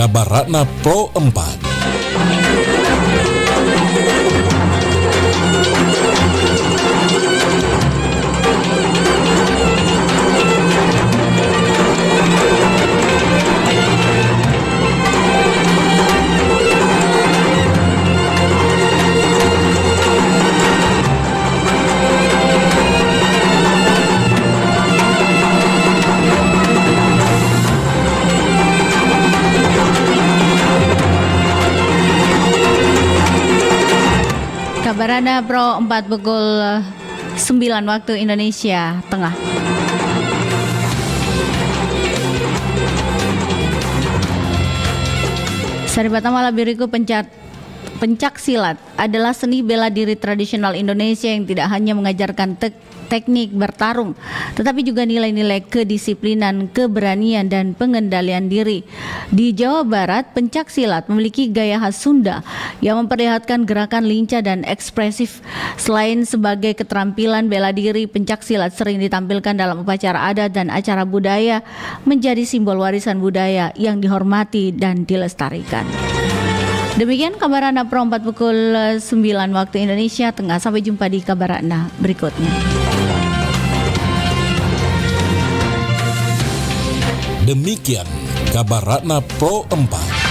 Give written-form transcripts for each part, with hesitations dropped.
Kabaratna Pro 4. Kabaratna Pro 4 pukul 9 waktu Indonesia Tengah. Seri pertama labiriku pencak silat adalah seni bela diri tradisional Indonesia yang tidak hanya mengajarkan teknik bertarung, tetapi juga nilai-nilai kedisiplinan, keberanian, dan pengendalian diri. Di Jawa Barat, pencak silat memiliki gaya khas Sunda yang memperlihatkan gerakan lincah dan ekspresif. Selain sebagai keterampilan bela diri, pencak silat sering ditampilkan dalam upacara adat dan acara budaya, menjadi simbol warisan budaya yang dihormati dan dilestarikan. Demikian Kabaratna Pro 4 pukul 9 waktu Indonesia Tengah. Sampai jumpa di Kabaratna berikutnya. Demikian Kabaratna Pro 4.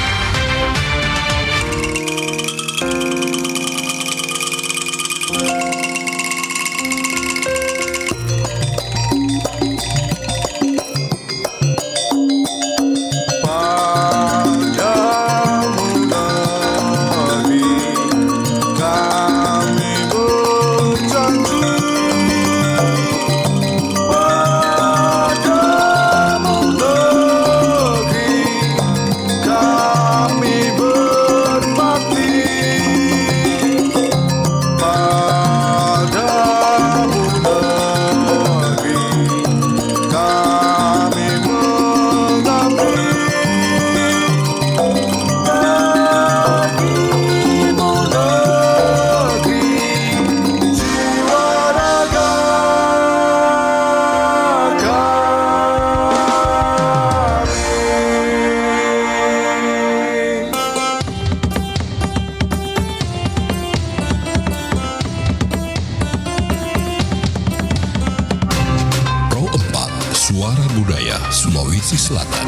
Suara Budaya Sulawesi Selatan.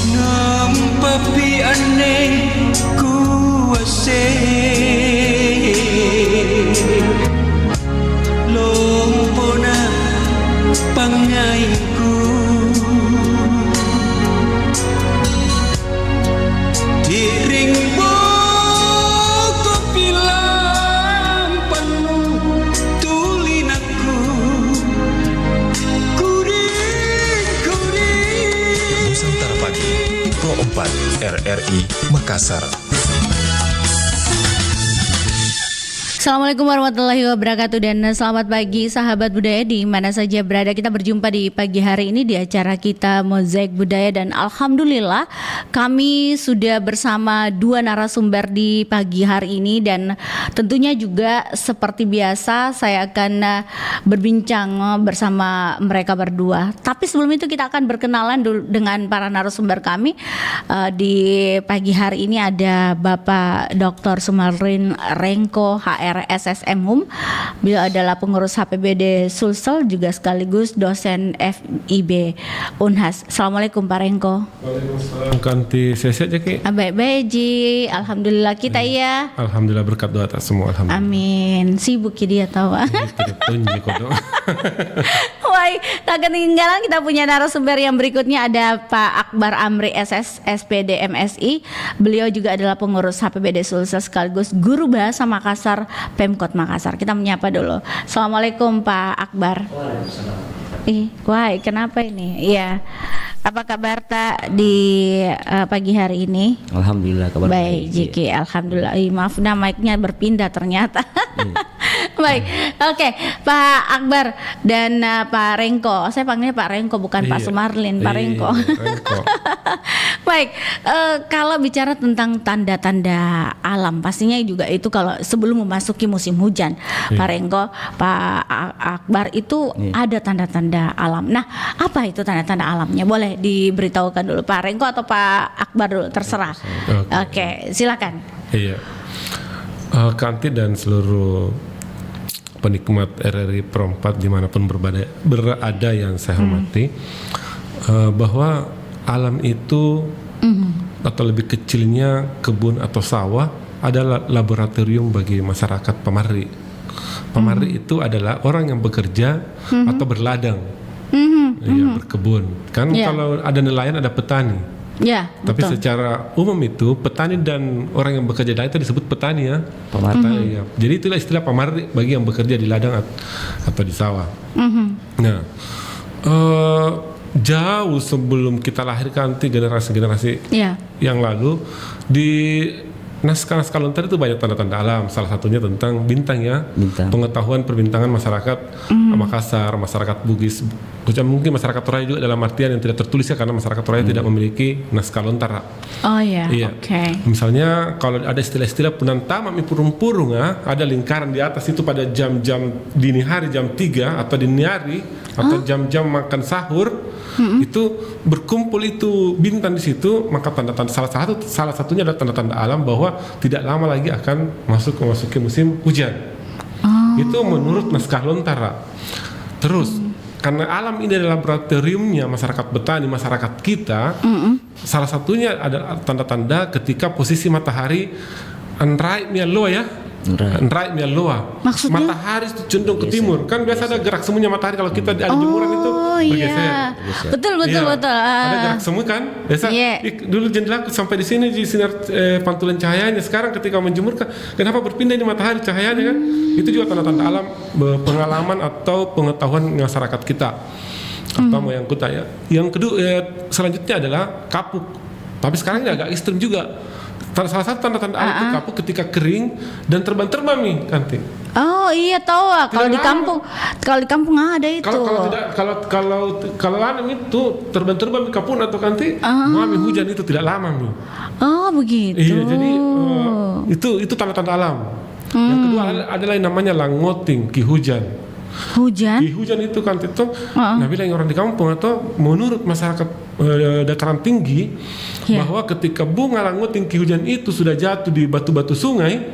Nampak aneh lompona pangaiku diring boko pilang penuh tulinaku kuring Nusantara Pagi Pro 4 RRI Makassar. Assalamualaikum warahmatullahi wabarakatuh dan selamat pagi sahabat budaya di mana saja berada. Kita berjumpa di pagi hari ini di acara kita Mozaik Budaya dan alhamdulillah kami sudah bersama dua narasumber di pagi hari ini dan tentunya juga seperti biasa saya akan berbincang bersama mereka berdua. Tapi sebelum itu kita akan berkenalan dulu dengan para narasumber kami. Di pagi hari ini ada Bapak Dr. Sumarlin Rengko HR SSM HUM. Beliau adalah pengurus HPBD Sulsel juga sekaligus dosen FIB Unhas. Assalamualaikum Pak Rengko. Waalaikumsalam. Kanti sehat ya Ki? Baik-baik Ji. Alhamdulillah kita ya. Alhamdulillah berkat doa atas semua. Alhamdulillah. Amin. Sibuk ya dia tahu. Wah, tak ketinggalan kita punya narasumber yang berikutnya ada Pak Akbar Amri SS SPD MSI. Beliau juga adalah pengurus HPBD Sulsel sekaligus guru bahasa Makassar Pemkot Makassar. Kita menyapa dulu. Assalamualaikum Pak Akbar. Wah, kenapa ini? Iya. Apa kabar tak di pagi hari ini? Alhamdulillah kabar baik. Jiki, alhamdulillah. Maaf, mic-nya berpindah ternyata. Baik, oke, Pak Akbar dan Pak Rengko. Saya panggilnya Pak Rengko, bukan Pak Iya. Sumarlin, Pak Iya, Rengko. Rengko. Baik, kalau bicara tentang tanda-tanda alam, pastinya juga itu kalau sebelum memasuki musim hujan, Pak Rengko, Pak Akbar, itu ada tanda-tanda alam. Nah, apa itu tanda-tanda alamnya? Boleh diberitahukan dulu Pak Rengko atau Pak Akbar dulu, terserah. Oke, silakan. Iya. Kanti dan seluruh penikmat RRI Pro 4 dimanapun berada yang saya hormati, bahwa alam itu atau lebih kecilnya kebun atau sawah adalah laboratorium bagi masyarakat Pamari. Pamari itu adalah orang yang bekerja atau berladang, ya, berkebun. Kan kalau ada nelayan ada petani. Ya, Tapi betul. secara umum itu petani dan orang yang bekerja di ladang itu disebut petani ya. Petani, ya. Jadi itulah istilah pamari bagi yang bekerja di ladang atau di sawah. Nah, jauh sebelum kita lahirkan generasi-generasi Ya. yang lalu di naskah-naskah lontar itu banyak tanda-tanda alam. Salah satunya tentang bintang ya. Bintang. Pengetahuan perbintangan masyarakat Makassar, masyarakat Bugis, mungkin masyarakat Toraja juga dalam artian yang tidak tertulis ya, karena masyarakat Toraja tidak memiliki naskah lontar. Oh ya, Iya. oke. Misalnya kalau ada istilah-istilah punantama mi purung-purung ada lingkaran di atas itu pada jam-jam dini hari jam 3 atau dini hari atau jam-jam makan sahur. Itu berkumpul itu bintang di situ, maka tanda-tanda salah satunya adalah tanda-tanda alam bahwa tidak lama lagi akan memasuki musim hujan. Itu menurut naskah lontara. Terus karena alam ini adalah laboratoriumnya masyarakat petani, masyarakat kita, salah satunya ada tanda-tanda ketika posisi matahari anrai mialoa ya. Anrai mialoa. Maksudnya? Matahari itu cenderung ke timur. Kan biasa ada gerak semuanya matahari kalau kita ada jemuran itu bergeser. Iya. Betul. Iya. Betul. Ada gerak semu kan? Biasa Iya. dulu jendela sampai di sini di sinar pantulan cahayanya. Sekarang ketika menjemur kenapa berpindah ini matahari cahayanya kan? Itu juga tanda-tanda alam pengalaman atau pengetahuan masyarakat kita atau moyang kita ya. Yang kedua selanjutnya adalah kapuk. Tapi sekarang ini agak ekstrim juga. Salah satu tanda-tanda alam itu kapuk ketika kering dan terbang-terbang nih Kanti. Oh iya tahu kalau di kampung ada itu. Kalau anu itu terbang-terbang di kapun atau Kanti, mami hujan itu tidak lama mi. Oh begitu. Iya, jadi itu tanda-tanda alam. Yang kedua adalah yang namanya langoting, ki hujan. Hujan. Ki hujan itu kan itu, nah bilang orang di kampung atau menurut masyarakat dataran tinggi bahwa ketika bunga langoting ki hujan itu sudah jatuh di batu-batu sungai,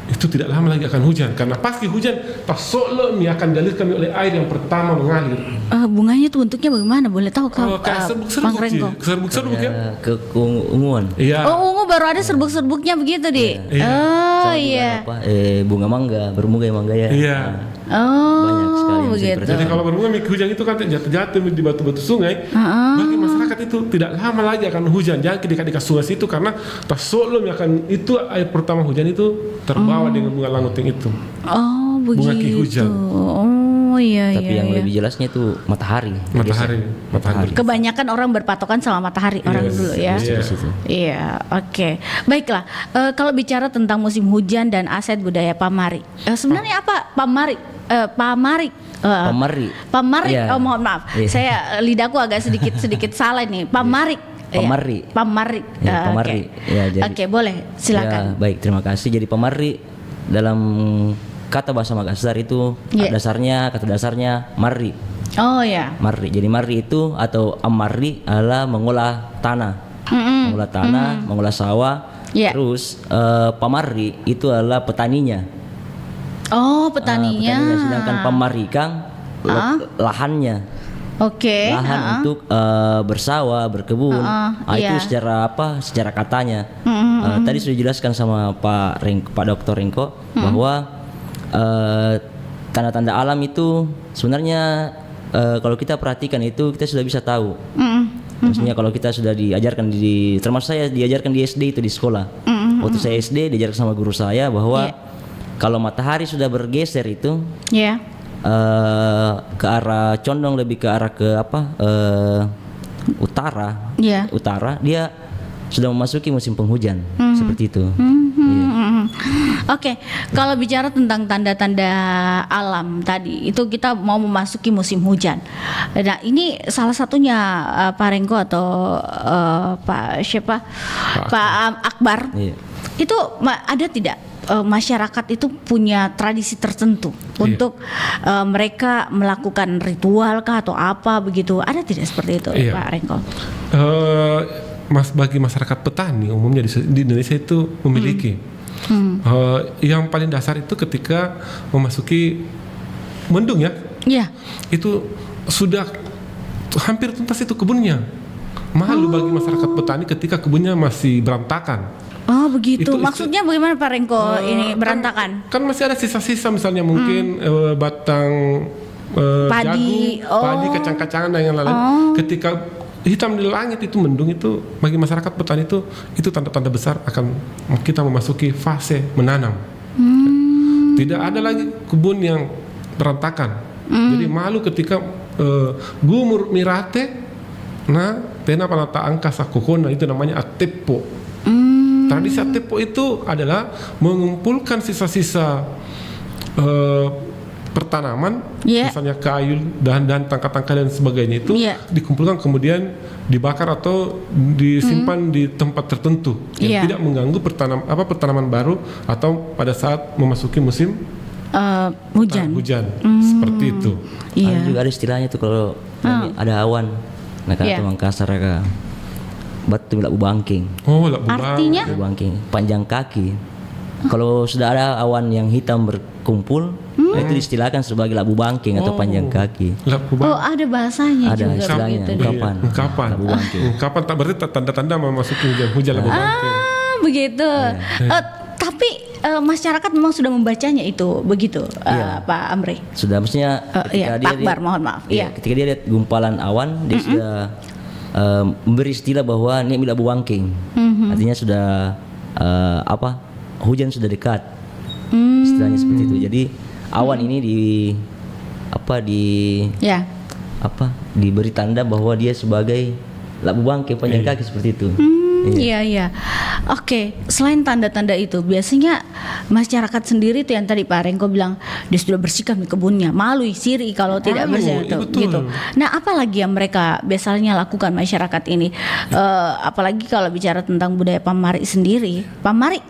itu tidak lama lagi akan hujan karena pasti hujan pas solo mi akan dialirkan oleh air yang pertama mengalir. Bunganya itu bentuknya bagaimana? Boleh tahu Kayak serbuk-serbuk ya. Keunguan. Iya. Oh ungu baru ada serbuk-serbuknya begitu di. Oh iya. Bunga mangga, berbunga mangga ya. Iya. Oh Banyak sekali yang bisa begitu. diperhatikan. Jadi kalau berbunga mi hujan itu kan jatuh-jatuh di batu-batu sungai, bagi masyarakat itu tidak lama lagi akan hujan. Jangan ke dekat-dekat sungai itu karena pas solo akan itu air pertama hujan itu terbawa dengan bunga langoting itu. Oh begitu. Bunga ki hujan. Oh iya. Tapi yang lebih jelasnya itu matahari. Matahari. Kebanyakan orang berpatokan sama matahari orang dulu ya. Iya, oke. Baiklah, kalau bicara tentang musim hujan dan aset budaya Pamari, sebenarnya apa Pamari? Pamari. Iya. Oh mohon maaf, Iya. saya lidahku agak sedikit salah nih. Pamari. Pamari. Ya, Pamari. Ya, Pamari. Oke. Ya, jadi- Oke, boleh. Silakan. Ya, baik, terima kasih. Jadi pamari dalam kata bahasa Makassar itu kata dasarnya mari. Oh ya. Mari. Jadi mari itu atau amari adalah mengolah tanah. Mengolah tanah, mengolah sawah. Iya. Terus pamari itu adalah petaninya. Oh, petaninya. Sedangkan pamarikang lahannya. Oke. Lahan untuk bersawah, berkebun. Itu iya. secara katanya. Tadi sudah dijelaskan sama Pak Dr. Rengko bahwa tanda-tanda alam itu sebenarnya kalau kita perhatikan itu kita sudah bisa tahu. Maksudnya kalau kita sudah diajarkan termasuk saya diajarkan di SD itu di sekolah. Waktu saya SD diajarkan sama guru saya bahwa kalau matahari sudah bergeser itu ke arah condong lebih ke arah utara. Utara dia sudah memasuki musim penghujan seperti itu. Oke, kalau bicara tentang tanda-tanda alam tadi, itu kita mau memasuki musim hujan. Nah, ini salah satunya Pak Rengko atau Pak siapa? Pak Akbar. Iya. Itu ada tidak masyarakat itu punya tradisi tertentu untuk mereka melakukan ritual kah atau apa begitu? Ada tidak seperti itu, Iya. Pak Rengko? Bagi masyarakat petani umumnya di Indonesia itu memiliki yang paling dasar itu ketika memasuki mendung ya, Iya. itu sudah hampir tuntas itu kebunnya. Malu bagi masyarakat petani ketika kebunnya masih berantakan. Oh begitu. Itu- Maksudnya bagaimana Pak Rengko ini berantakan? Kan masih ada sisa-sisa misalnya mungkin batang Padi, jagung, padi, kacang-kacangan dan yang lain-lain. Ketika hitam di langit itu mendung itu bagi masyarakat petani itu tanda-tanda besar akan kita memasuki fase menanam. Tidak ada lagi kebun yang berantakan. Jadi malu ketika gumur mirate na pena panata angka sakukona itu namanya atepo. Tradisi atepo itu adalah mengumpulkan sisa-sisa pertanaman, Yeah. misalnya kayu dan tangka-tangka dan sebagainya itu Yeah. dikumpulkan kemudian dibakar atau disimpan di tempat tertentu yang Yeah. tidak mengganggu pertanaman baru atau pada saat memasuki musim Hujan. hujan seperti itu. Iya. Ada juga ada istilahnya tuh kalau ada awan. Nah kalau Iya. itu Mangkasar ya batu labu bangking. Oh, lah bubang. Artinya? Labu bangking panjang kaki. Kalau sudah ada awan yang hitam berkumpul, nah itu diistilahkan sebagai labu bangking atau panjang kaki. Lah bubang. Oh ada bahasanya Ada juga istilahnya, begitu. ungkapan. Ungkapan. Labu bangking. Ungkapan tak berarti tanda-tanda memasuki hujan lah bubang. Begitu. Tapi masyarakat memang sudah membacanya itu begitu, Pak Amri. Sudah maksudnya Iya, Pak Akbar, mohon maaf. Iya. Ketika dia lihat gumpalan awan, dia sudah memberi istilah bahwa ini labu bangking. Artinya sudah hujan sudah dekat. Istilahnya seperti itu. Jadi awan ini Ya. diberi tanda bahwa dia sebagai labu bangking panjang kaki seperti itu. Iya. Oke, selain tanda-tanda itu, biasanya masyarakat sendiri tuh yang tadi Pak Rengko bilang dia sudah bersihkan di kebunnya, malu siri kalau tidak Malu, bersih iya, tuh, betul. gitu. Nah, apalagi yang mereka biasanya lakukan masyarakat ini, apalagi kalau bicara tentang budaya Pamari sendiri, Pamari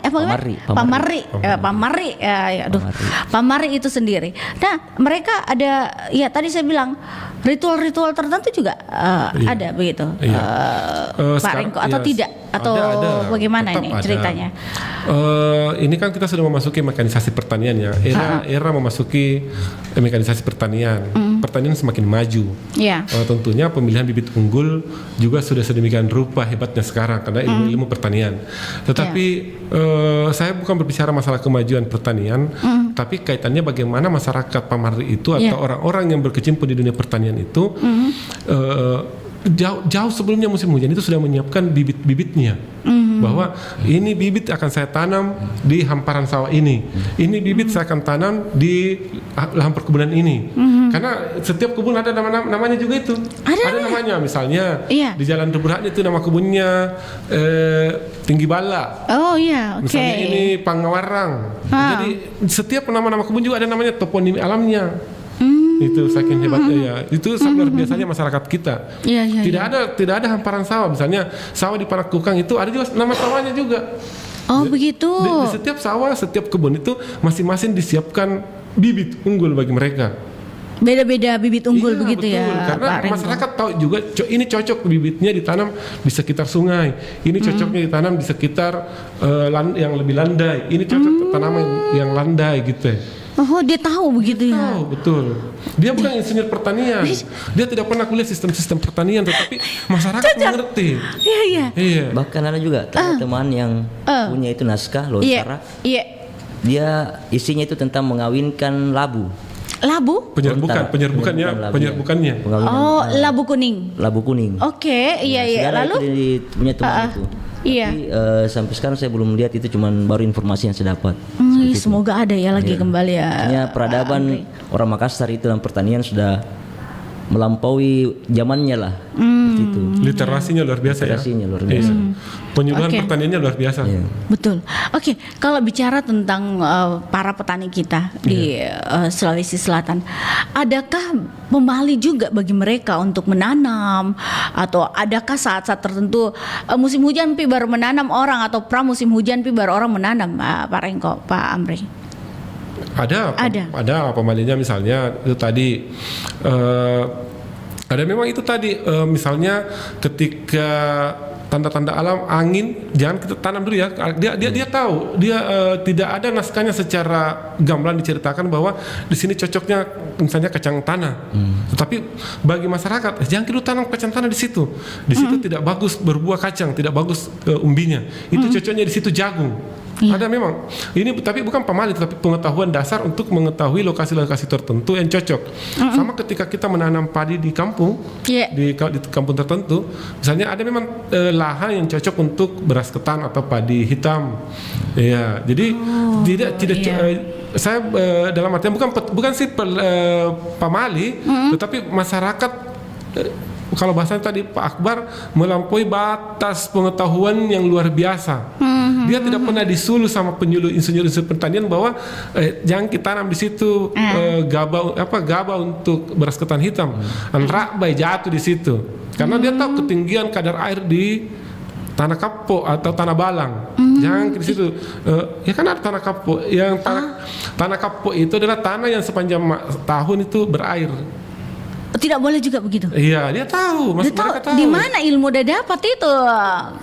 itu sendiri. Nah, mereka ada, ya tadi saya bilang ritual-ritual tertentu juga ada begitu, Iya. Pak Sekarang, Rengko, atau iya, tidak, atau ada. bagaimana Tetap ini ada. ceritanya? Ini kan kita sudah memasuki mekanisasi pertanian ya. Era memasuki mekanisasi pertanian. Pertanian semakin maju. Iya. Tentunya pemilihan bibit unggul juga sudah sedemikian rupa hebatnya sekarang karena ilmu pertanian. Tetapi saya bukan berbicara masalah kemajuan pertanian, tapi kaitannya bagaimana masyarakat Pamari itu atau orang-orang yang berkecimpung di dunia pertanian itu jauh sebelumnya musim hujan itu sudah menyiapkan bibit-bibitnya. Bahwa ini bibit akan saya tanam di hamparan sawah ini. Ini bibit saya akan tanam di lahan perkebunan ini. Karena setiap kebun ada namanya juga itu. Ada namanya, misalnya Iya. di Jalan Reburan itu nama kebunnya Tinggi Bala. Oh iya, oke. Misalnya ini Pangawarang. Jadi setiap nama-nama kebun juga ada namanya toponim alamnya. Itu saking hebatnya ya. Itu luar biasanya masyarakat kita. Iya, iya, Tidak ada hamparan sawah. Misalnya sawah di Panakukang itu ada juga nama sawahnya juga. Oh begitu. Di setiap sawah, setiap kebun itu masing-masing disiapkan bibit unggul bagi mereka. Beda-beda bibit unggul Iya, begitu betul. ya, Karena Pak Rengko. masyarakat tahu juga ini cocok bibitnya ditanam di sekitar sungai. Ini cocoknya ditanam di sekitar yang lebih landai. Ini cocok tanaman yang landai gitu. Oh dia tahu begitu ya. Tahu betul. Dia bukan insinyur pertanian. Dia tidak pernah kuliah sistem-sistem pertanian, tetapi masyarakat mengerti. Iya iya. Iya. Bahkan ada juga teman yang punya itu naskah Iya. Lontara. Iya. Dia isinya itu tentang mengawinkan labu. Labu? Lontara. Penyerbukannya. Pengawinan Oh labu kuning. labu kuning. Oke, iya iya. Segala Lalu? itu punya teman itu. Iya. Tapi sampai sekarang saya belum lihat, itu cuman baru informasi yang saya dapat. Semoga ada ya lagi kembali ya. Hanya peradaban orang Makassar itu dalam pertanian sudah melampaui zamannya lah. Seperti itu. Literasinya luar biasa Literasinya ya. luar biasa. Penyuluhan Oke. pertaniannya luar biasa. Iya. Betul. Oke, kalau bicara tentang para petani kita di Sulawesi Selatan, adakah pemali juga bagi mereka untuk menanam, atau adakah saat-saat tertentu musim hujan pi baru menanam orang, atau pramusim hujan pi baru orang menanam, Pak Rengko, Pak Amri? Ada pemalinya, misalnya itu tadi ada memang itu tadi misalnya ketika tanda-tanda alam angin jangan kita tanam dulu ya. Dia tahu dia tidak ada naskahnya secara gamblang diceritakan bahwa di sini cocoknya misalnya kacang tanah. Tetapi bagi masyarakat jangan kita tanam kacang tanah di situ. Di situ tidak bagus berbuah kacang, tidak bagus umbinya. Itu cocoknya di situ jagung. Ada memang. Ini tapi bukan pemali, tapi pengetahuan dasar untuk mengetahui lokasi-lokasi tertentu yang cocok. Sama ketika kita menanam padi di kampung, di kampung tertentu, misalnya ada memang lahan yang cocok untuk beras ketan atau padi hitam. Ya, jadi tidak saya dalam artian bukan sih pamali, tetapi masyarakat. Kalau bahasanya tadi Pak Akbar melampaui batas pengetahuan yang luar biasa. Dia tidak pernah disuluh sama insinyur pertanian bahwa jangan kita tanam di situ gabah untuk beras ketan hitam. Rakbai jatuh di situ. Karena dia tahu ketinggian kadar air di tanah kapok atau tanah balang. Jangan di situ. Ya kan ada tanah kapok. Yang tanah kapok itu adalah tanah yang sepanjang tahun itu berair. Tidak boleh juga begitu. Iya, dia tahu. Mereka tahu. Di mana ilmu udah dapat itu,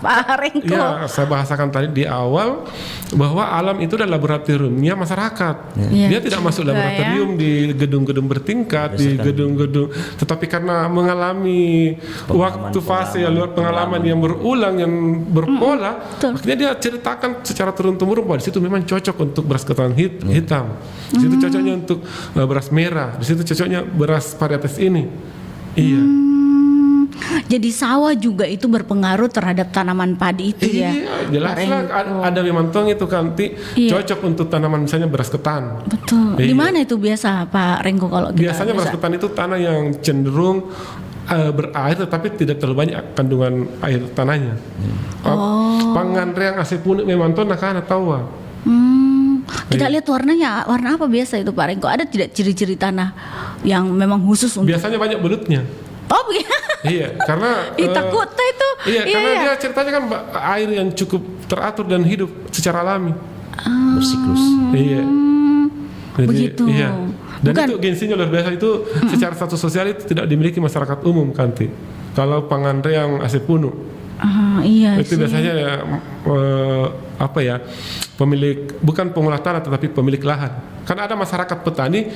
Pak Rengko? Ya, saya bahasakan tadi di awal bahwa alam itu adalah laboratoriumnya masyarakat. Dia tidak masuk laboratorium di gedung-gedung bertingkat, di gedung-gedung. Tetapi karena mengalami waktu fase pengalaman yang berulang, yang berpola, akhirnya dia ceritakan secara turun-temurun bahwa di situ memang cocok untuk beras ketan hitam. Di situ cocoknya untuk beras merah. Di situ cocoknya beras varietas ini. Iya. Jadi sawah juga itu berpengaruh terhadap tanaman padi itu ya. Iya, jelas lah. Ada memang itu kan cocok untuk tanaman misalnya beras ketan. Betul. Di mana itu biasa Pak Rengko kalau kita? Biasanya beras ketan itu tanah yang cenderung berair tetapi tidak terlalu banyak kandungan air tanahnya. Panganreang Asepunu memang tuh nakana tawa. Kita lihat warnanya, warna apa biasa itu Pak Rengko? Ada tidak ciri-ciri tanah yang memang khusus untuk? Biasanya banyak belutnya. Oh begitu. Iya, karena takut itu. Iya, karena dia ceritanya kan air yang cukup teratur dan hidup secara alami. Bersiklus. Iya. Jadi, Begitu. Iya. Dan itu gengsinya luar biasa, itu secara status sosial itu tidak dimiliki masyarakat umum Kanti. Kalau Panganreang Asepunu. Iya itu sih. biasanya ya, pemilik, bukan pengolah tanah tetapi pemilik lahan. Karena ada masyarakat petani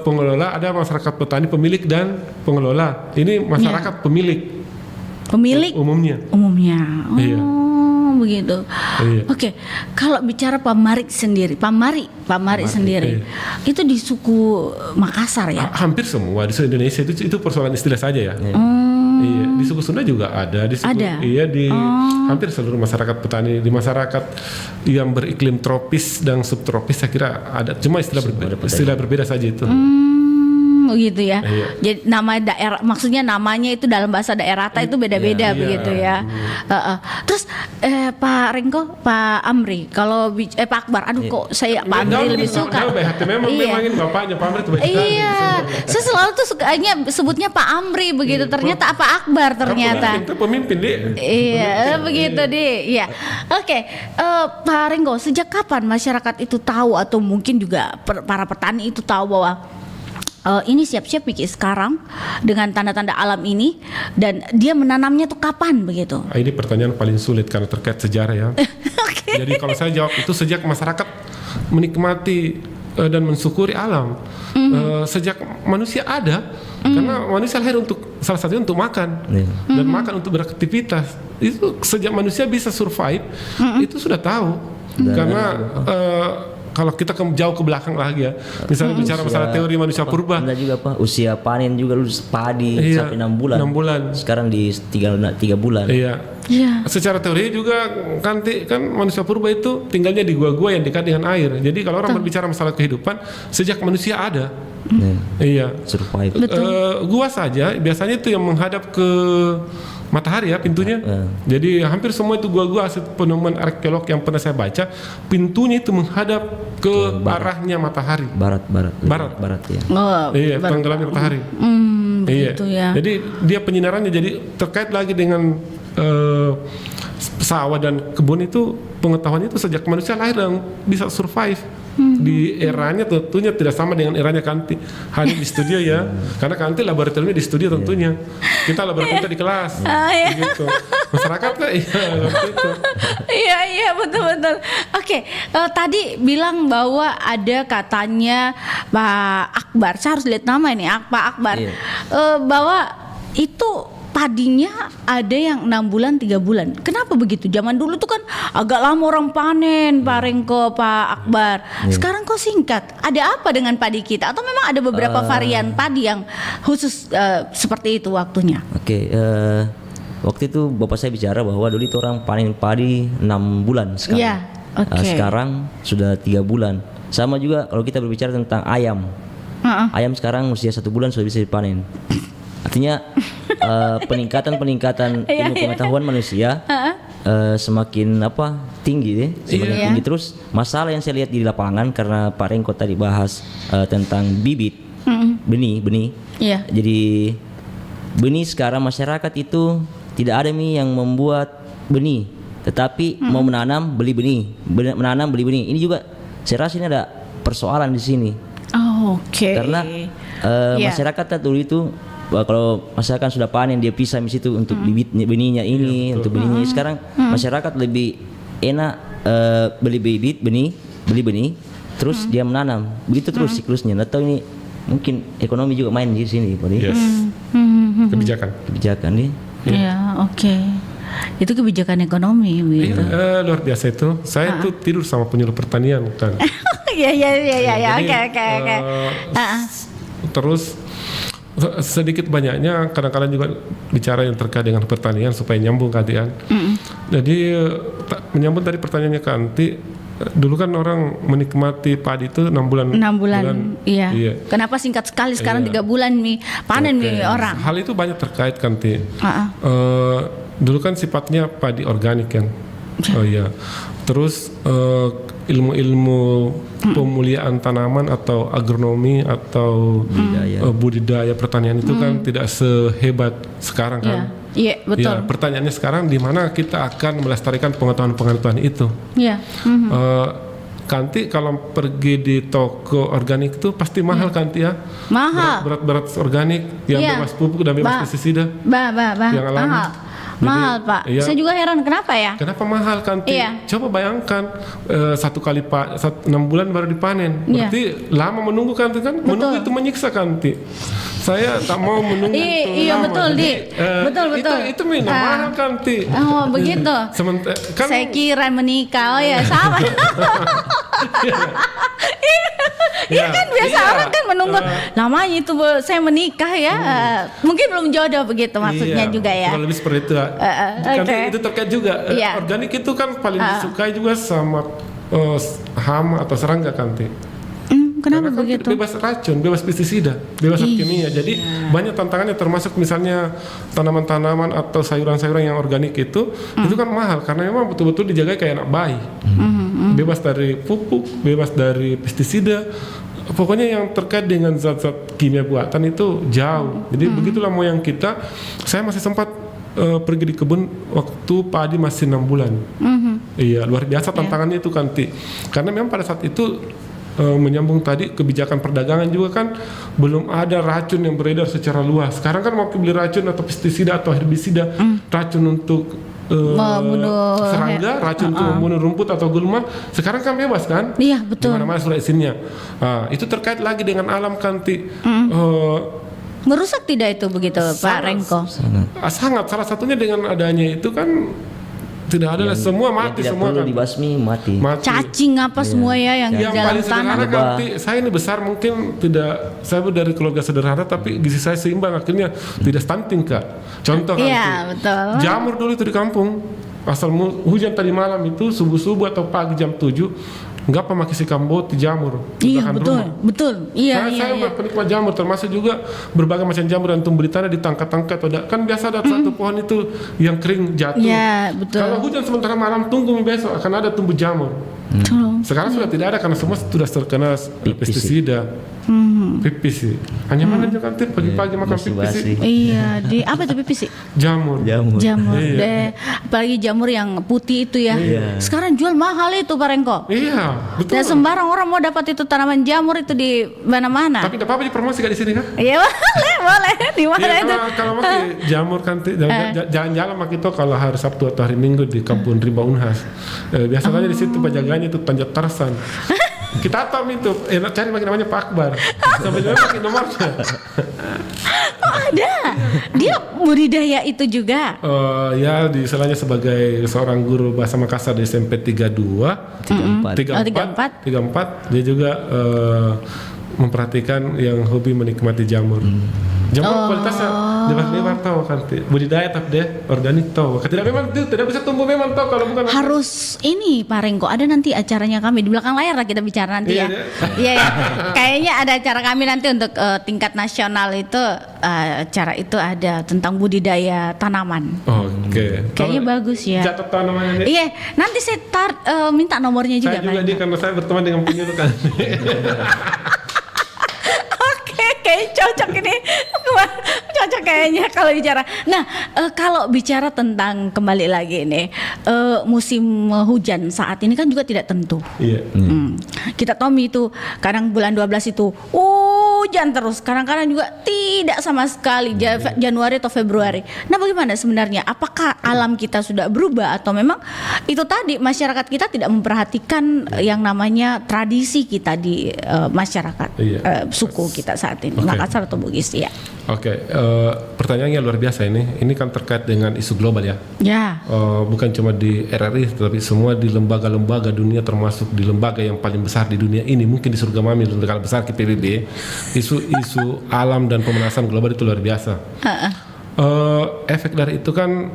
pengelola, ada masyarakat petani pemilik dan pengelola. Ini masyarakat pemilik umumnya. Oh, iya. Begitu. Iya. Oke, kalau bicara pamari sendiri, pamari sendiri, itu di suku Makassar ya? Hampir semua di seluruh Indonesia itu persoalan istilah saja ya. Iya, di suku Sunda juga ada, di suku, iya di hampir seluruh masyarakat petani, di masyarakat yang beriklim tropis dan subtropis saya kira ada, cuma istilah berbeda saja itu. Gitu ya. Iya. Jadi nama daerah, maksudnya namanya itu dalam bahasa daerah itu beda-beda begitu ya. Terus Pak Rengko, Pak Amri, kalau Pak Akbar, kok saya Pak Amri lebih suka. Memangin bapaknya Pak Amri itu baik sekali. Iya, saya selalu tuh sukanya sebutnya Pak Amri begitu. Ternyata Pak Akbar ternyata. Itu pemimpin dia. Iya, begitu deh. Iya. Oke, Pak Rengko, sejak kapan masyarakat itu tahu atau mungkin juga para petani itu tahu bahwa ini siap-siap bikin sekarang dengan tanda-tanda alam ini, dan dia menanamnya tuh kapan begitu? Ini pertanyaan paling sulit karena terkait sejarah ya. Jadi kalau saya jawab itu sejak masyarakat menikmati dan mensyukuri alam, sejak manusia ada, karena manusia lahir untuk salah satunya untuk makan dan makan untuk beraktivitas. Itu sejak manusia bisa survive itu sudah tahu. Karena kalau kita jauh ke belakang lagi ya, misalnya bicara masalah teori manusia purba. Ada juga usia panen juga dulu padi sampai 6 bulan. 6 bulan. Sekarang di 3 bulan. Iya. Secara teori juga kan manusia purba itu tinggalnya di gua-gua yang dekat dengan air. Jadi kalau orang berbicara masalah kehidupan, sejak manusia ada, Nah, Iya. survive. Gua saja biasanya itu yang menghadap ke matahari ya pintunya. Jadi hampir semua itu gua hasil penemuan arkeolog yang pernah saya baca, pintunya itu menghadap ke arahnya matahari. Barat ya. Oh, Iya, tenggelamnya matahari. Iya. begitu ya. Jadi dia penyinarannya jadi terkait lagi dengan sawah dan kebun itu, pengetahuannya itu sejak manusia lahir dan bisa survive. Di eranya tentunya tidak sama dengan eranya Kanti hanya di studio ya, karena Kanti laboratoriumnya di studio tentunya, kita laboratoriumnya di kelas gitu. Masyarakat lah seperti itu. Iya betul. Oke, tadi bilang bahwa ada katanya Pak Akbar, saya harus lihat nama ini Pak Akbar, bahwa itu padinya ada yang 6 bulan 3 bulan. Kenapa begitu? Zaman dulu tuh kan agak lama orang panen, Pak Rengko, Pak Akbar. Sekarang kok singkat? Ada apa dengan padi kita? Atau memang ada beberapa varian padi yang khusus seperti itu waktunya? Oke, waktu itu bapak saya bicara bahwa dulu itu orang panen padi 6 bulan sekarang. Iya, oke. Sekarang sudah 3 bulan. Sama juga kalau kita berbicara tentang ayam. Ayam sekarang usia 1 bulan sudah bisa dipanen. Artinya peningkatan ilmu pengetahuan manusia semakin tinggi semakin tinggi. Terus masalah yang saya lihat di lapangan, karena Pak Rengko tadi bahas tentang bibit benih. Iya. Jadi benih sekarang masyarakat itu tidak ada yang membuat benih, tetapi mau menanam beli benih, menanam beli benih. Ini juga saya rasa ini ada persoalan di sini. Oke. Karena masyarakat dulu itu kalau masyarakat sudah panen dia pisah di situ untuk bibit benihnya ini, untuk benihnya. Sekarang masyarakat lebih enak beli bibit benih, terus dia menanam. Begitu terus siklusnya. Atau ini mungkin ekonomi juga main di sini, Pak. Yes. Kebijakan nih. Iya, oke. Itu kebijakan ekonomi gitu. Luar biasa itu. Saya tuh tidur sama penyuluh pertanian kan. Iya. Oke. Terus sedikit banyaknya kadang-kadang juga bicara yang terkait dengan pertanian supaya nyambung kan. Jadi menyambung tadi pertanyaannya Kanti, dulu kan orang menikmati padi itu 6 bulan. 6 bulan. Iya. Kenapa singkat sekali sekarang 3 bulan panen orang? Hal itu banyak terkait Kanti. Dulu kan sifatnya padi organik kan. Oh iya. Terus ilmu-ilmu pemuliaan tanaman atau agronomi atau budidaya pertanian itu kan tidak sehebat sekarang kan. Iya, betul. Ya, pertanyaannya sekarang di mana kita akan melestarikan pengetahuan-pengetahuan itu. Iya. Kanti kalau pergi di toko organik itu pasti mahal Kanti ya. Mahal. Berat organik yang bebas pupuk dan bebas pestisida. Yang alami. Mahal Pak. Iya. Saya juga heran kenapa ya? Kenapa mahal Kanti? Iya. Coba bayangkan 6 bulan baru dipanen. Berarti lama menunggu Kanti kan? Betul. Menunggu itu menyiksa Kanti. Saya tak mau menunggu itu Iya lama. betul betul. Itu mahal Kanti. Oh begitu. Kan saya kira menikah. Oh ya sama. Iya kan biasa orang kan menunggu lamanya itu saya menikah ya. Mungkin belum jodoh begitu maksudnya juga ya. Kurang lebih seperti itu. Karena itu terkait juga organik itu kan paling disukai juga sama hama atau serangga Kanti. Kenapa Karena begitu? Bebas racun, bebas pestisida, bebas kimia. Jadi banyak tantangannya, termasuk misalnya tanaman-tanaman atau sayuran-sayuran yang organik itu kan mahal karena memang betul-betul dijaga kayak anak bayi. Bebas dari pupuk, bebas dari pestisida. Pokoknya yang terkait dengan zat-zat kimia buatan itu jauh. Jadi begitulah moyang kita. Saya masih sempat pergi di kebun waktu padi masih 6 bulan. Iya, luar biasa tantangannya itu Kanti. Karena memang pada saat itu menyambung tadi kebijakan perdagangan juga kan belum ada racun yang beredar secara luas. Sekarang kan mau beli racun atau pestisida atau herbisida, racun untuk membunuh serangga, racun untuk membunuh rumput atau gulma. Sekarang kan bebas kan? Iya betul. Dimana-mana sudah izinnya. Itu terkait lagi dengan alam Kanti. Merusak tidak itu begitu Pak Rengko? Sangat. Salah satunya dengan adanya itu kan tidak ada semua mati semua perlu kan. Dibasmi mati. Cacing apa semua ya yang di dalam paling tanah. sederhana Kanti, saya ini besar mungkin tidak, saya dari keluarga sederhana tapi gizi saya seimbang akhirnya tidak stunting Kak. Contoh Kanti. Iya betul. Jamur dulu itu di kampung. Asal hujan tadi malam itu subuh-subuh atau pagi jam 7 nggak pakai si kamboti jamur di Iya belakang betul, rumah. betul. Iya, Saya iya. penikmat jamur, termasuk juga berbagai macam jamur yang tumbuh di tanah ditangkat-tangkat. Kan biasa ada satu pohon itu yang kering jatuh. Iya, betul. Kalau hujan sementara malam, tunggu besok akan ada tumbuh jamur. Betul. Sekarang sudah tidak ada karena semua sudah terkena pestisida. Pipis sih. Hanya mana juga nanti pagi-pagi makan pipis sih. Iya, di apa itu pipis sih? Jamur. Jamur Iya. deh, apalagi jamur yang putih itu ya. Sekarang jual mahal itu Pak Rengko. Iya, betul. Dan sembarang orang mau dapat itu tanaman jamur itu di mana-mana. Tapi tidak apa-apa dipromosikan di sini kan? Iya boleh, boleh. Di mana Iya, itu? kalau pakai jamur kan jalan-jalan mak itu kalau hari Sabtu atau hari Minggu di Kampung Rimba Unhas. Biasanya di situ penjaganya itu panjat Tarsan. Kita tahu itu, cari lagi namanya Pak Akbar. Sampai dia pakai nomornya. Oh ada. Dia budidaya itu juga. Ya di istilahnya sebagai seorang guru bahasa Makassar di SMP 32 34 dia juga memperhatikan yang hobi menikmati jamur. Jamur kualitasnya lebar-lebar tahu kan, budidaya tapi dia organik tahu. Tidak memang tidak bisa tumbuh memang tahu kalau bukan. Harus ini Pak Rengko, ada nanti acaranya kami di belakang layar lah kita bicara nanti ya. Iya ya. Kayaknya ada acara kami nanti untuk tingkat nasional itu acara itu ada tentang budidaya tanaman. Oke. Kayaknya bagus ya. Catat namanya. Iya, nanti saya minta nomornya juga. Saya juga Pak dia Rengko. karena saya berteman dengan penyuluh kan. Oke, kayak cocok ini. Cocok kayaknya kalau bicara. Nah, kalau bicara tentang kembali lagi ini musim hujan saat ini kan juga tidak tentu. Iya. Kita tahu itu kadang bulan 12 itu hujan terus, kadang-kadang juga tidak sama sekali Januari atau Februari. Nah, bagaimana sebenarnya? Apakah alam kita sudah berubah atau memang itu tadi masyarakat kita tidak memperhatikan yang namanya tradisi kita di masyarakat suku kita saat ini, Makassar atau Bugis ya? Oke, pertanyaannya luar biasa ini. Ini kan terkait dengan isu global ya. Ya. Bukan cuma di RRI, tetapi semua di lembaga-lembaga dunia, termasuk di lembaga yang paling besar di dunia ini, mungkin di surga mami, lembaga besar PBB. Isu alam dan pemanasan global itu luar biasa. Efek dari itu kan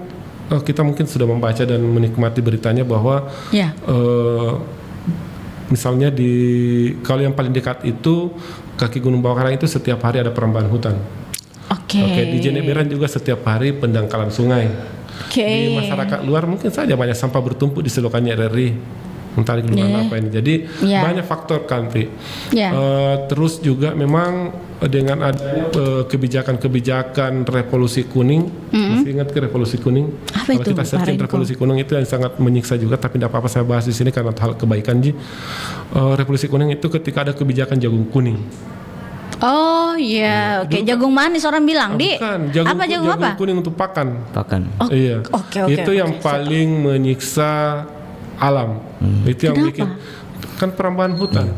kita mungkin sudah membaca dan menikmati beritanya bahwa misalnya kalau yang paling dekat itu kaki Gunung Bawah Karang itu setiap hari ada perambahan hutan. Oke, di Jeneberan juga setiap hari pendangkalan sungai. Di masyarakat luar mungkin saja banyak sampah bertumpuk di selokannya RRI. Entah di kelurahan apa ini. Jadi banyak faktor kan, Pri. Terus juga memang dengan adanya kebijakan revolusi kuning. Masih ingat ke revolusi kuning? Kalau kita searching revolusi kuning itu yang sangat menyiksa juga, tapi tidak apa-apa saya bahas di sini karena hal kebaikan Ji. Revolusi kuning itu ketika ada kebijakan jagung kuning. Oh iya, oke. Jagung manis orang bilang bukan, jagung kuning untuk pakan. Iya. Itu yang paling menyiksa alam. Itu yang bikin kan perambahan hutan.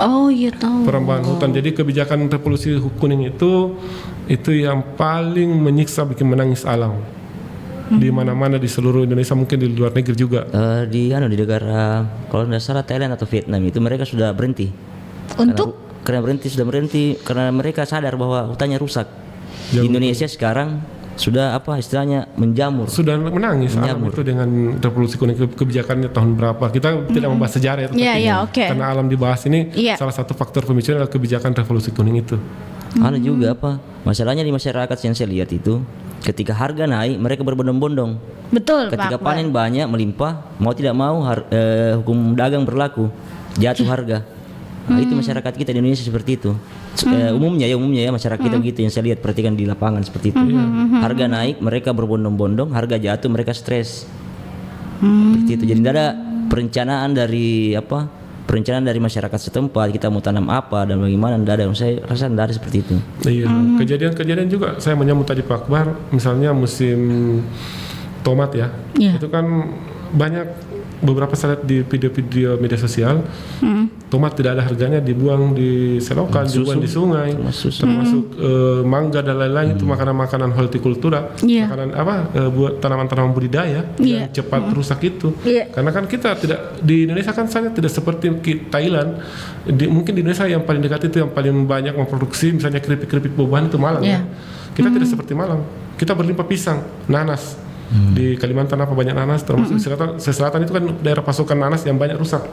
Oh iya tahu. Perambahan hutan. Jadi kebijakan revolusi kuning itu yang paling menyiksa, bikin menangis alam. Di mana-mana di seluruh Indonesia, mungkin di luar negeri juga. Di negara kalau tidak salah Thailand atau Vietnam itu mereka sudah berhenti. Karena sudah berhenti karena mereka sadar bahwa hutannya rusak. Di Indonesia sekarang sudah istilahnya menjamur. Sudah menangis alam itu dengan revolusi kuning, kebijakannya tahun berapa. Kita tidak membahas sejarah ya, karena alam dibahas ini salah satu faktor pemicu adalah kebijakan revolusi kuning itu. Ada juga masalahnya di masyarakat yang saya lihat itu ketika harga naik mereka berbondong-bondong. Betul. Ketika panen banyak melimpah, mau tidak mau hukum dagang berlaku, jatuh harga. Itu masyarakat kita di Indonesia seperti itu. Umumnya ya masyarakat kita begitu yang saya lihat, perhatikan di lapangan seperti itu. Harga naik mereka berbondong-bondong, harga jatuh mereka stres. Seperti itu. Jadi tidak ada perencanaan dari masyarakat setempat, kita mau tanam apa dan bagaimana, tidak ada. Saya rasa tidak ada seperti itu. Iya. Kejadian juga saya menyambut tadi Pak Akbar, misalnya musim tomat ya. Itu kan banyak beberapa saat di video-video media sosial, tomat tidak ada harganya, dibuang di selokan, dibuang di sungai, termasuk mangga dan lain-lain. Itu makanan-makanan hortikultura, makanan buat tanaman-tanaman budidaya yang cepat rusak itu. Karena kan kita tidak di Indonesia kan sangat tidak seperti Thailand. Mungkin di Indonesia yang paling dekat itu yang paling banyak memproduksi misalnya keripik-keripik buah-buahan itu Malang ya. Kita tidak seperti Malang. Kita berlimpah pisang, nanas. Di Kalimantan banyak nanas, termasuk selatan itu kan daerah pasokan nanas yang banyak rusak.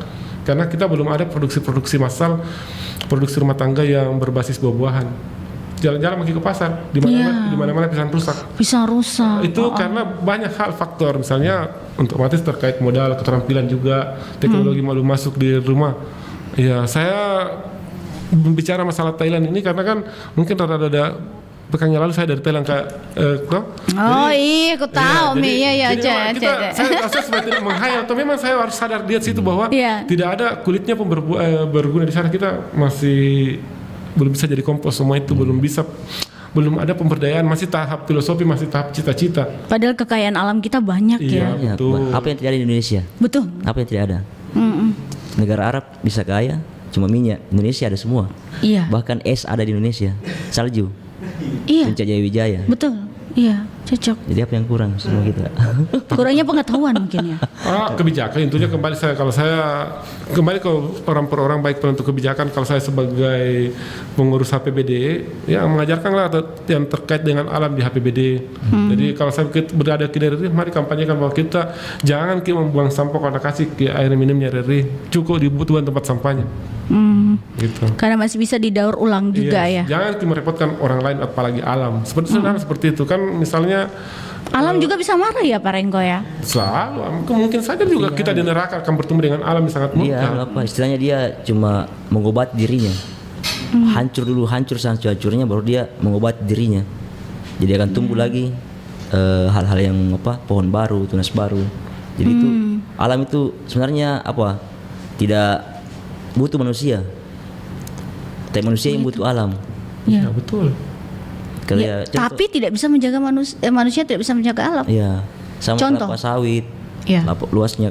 karena kita belum ada produksi massal, produksi rumah tangga yang berbasis buah-buahan. Jalan-jalan pergi ke pasar, di mana-mana pisang rusak. Pisang rusak. Itu karena banyak hal faktor, misalnya untuk otomatis terkait modal, keterampilan juga, teknologi belum masuk di rumah. Ya, saya bicara masalah Thailand ini karena kan mungkin rada-rada pekan yang lalu saya dari Thailand ke Iya, aku tahu Mi. Iya, saya rasa supaya tidak menghayal, atau memang saya harus sadar di situ bahwa tidak ada kulitnya pun berguna di sana. Kita masih belum bisa jadi kompos, semua itu belum ada pemberdayaan, masih tahap filosofi, masih tahap cita-cita. Padahal kekayaan alam kita banyak ya. Ya, Betul. apa yang tidak ada di Indonesia? Betul. Apa yang tidak ada? Negara Arab bisa kaya, cuma minyak. Indonesia ada semua. Iya. Bahkan es ada di Indonesia, salju. Iya. Puncak Jaya. Betul. Iya, cocok. Jadi apa yang kurang semua kita? Kurangnya pengetahuan mungkin ya. Kebijakan intinya kalau saya kembali ke orang per orang, baik penentu kebijakan. Kalau saya sebagai pengurus HPBD ya mengajarkanlah yang terkait dengan alam di HPBD. Jadi kalau saya berada di RRI, mari kampanyekan bahwa kita jangan membuang sampah karena kasih ke air minumnya RRI, cukup dibutuhkan tempat sampahnya. Gitu. Karena masih bisa didaur ulang juga ya. Jangan merepotkan orang lain, apalagi alam. Seperti itu kan, misalnya alam juga bisa marah ya Pak Rengko ya. Selalu, mungkin saja juga kita di neraka akan bertemu dengan alam yang sangat murka. Dia apa istilahnya, dia cuma mengobati dirinya. Hancur sehancur-hancurnya, baru dia mengobati dirinya. Jadi akan tumbuh lagi hal-hal yang pohon baru, tunas baru. Jadi itu alam itu sebenarnya tidak butuh manusia, tapi manusia yang butuh alam. Ya, betul. Tapi tidak bisa menjaga manusia tidak bisa menjaga alam. Iya, sama Contoh. kelapa sawit. Iya. Luasnya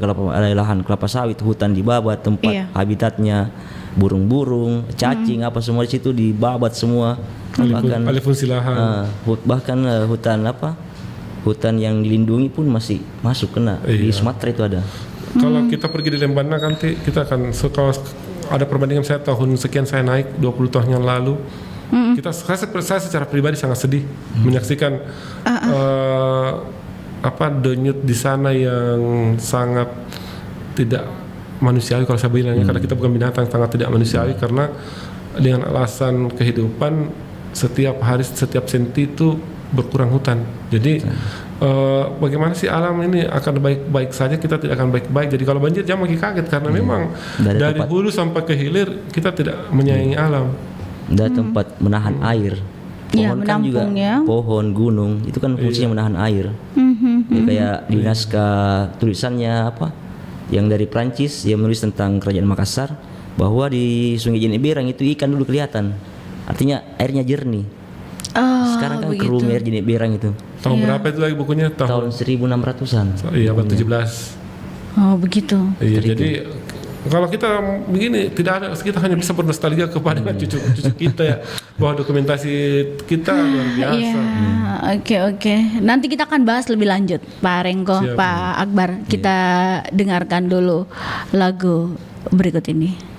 lahan kelapa sawit, hutan dibabat, tempat habitatnya burung-burung, cacing apa semua di situ dibabat semua. Alih fungsi lahan. Bahkan hutan yang dilindungi pun masih masuk kena. Di Sumatera itu ada. Kalau kita pergi di Lembana nanti kita akan, kalau ada perbandingan saya tahun sekian saya naik 20 tahun yang lalu, saya secara pribadi sangat sedih menyaksikan denyut di sana yang sangat tidak manusiawi kalau saya bilangnya, karena kita bukan binatang, sangat tidak manusiawi, karena dengan alasan kehidupan setiap hari setiap senti itu berkurang hutan. Jadi bagaimana sih alam ini akan baik-baik saja, kita tidak akan baik-baik. Jadi kalau banjir jangan lagi kaget, karena memang dari hulu sampai ke hilir kita tidak menyayangi alam. Ada tempat menahan air. Pohon kan juga, pohon, gunung itu kan fungsinya menahan air. Ya, kayak di naskah tulisannya yang dari Prancis, yang menulis tentang kerajaan Makassar, bahwa di Sungai Jeneberang itu ikan dulu kelihatan, artinya airnya jernih. Sekarang kan kerum air Jeneberang itu. Tahun berapa itu lagi bukunya? Tahun 1600-an. Iya, abad 17. Oh, begitu. Iya, jadi kalau kita begini tidak ada, kita hanya bisa bernostalgia kepada cucu-cucu kita ya, bahwa dokumentasi kita luar biasa. Oke. Nanti kita akan bahas lebih lanjut, Pak Rengko, Pak Akbar. Kita dengarkan dulu lagu berikut ini.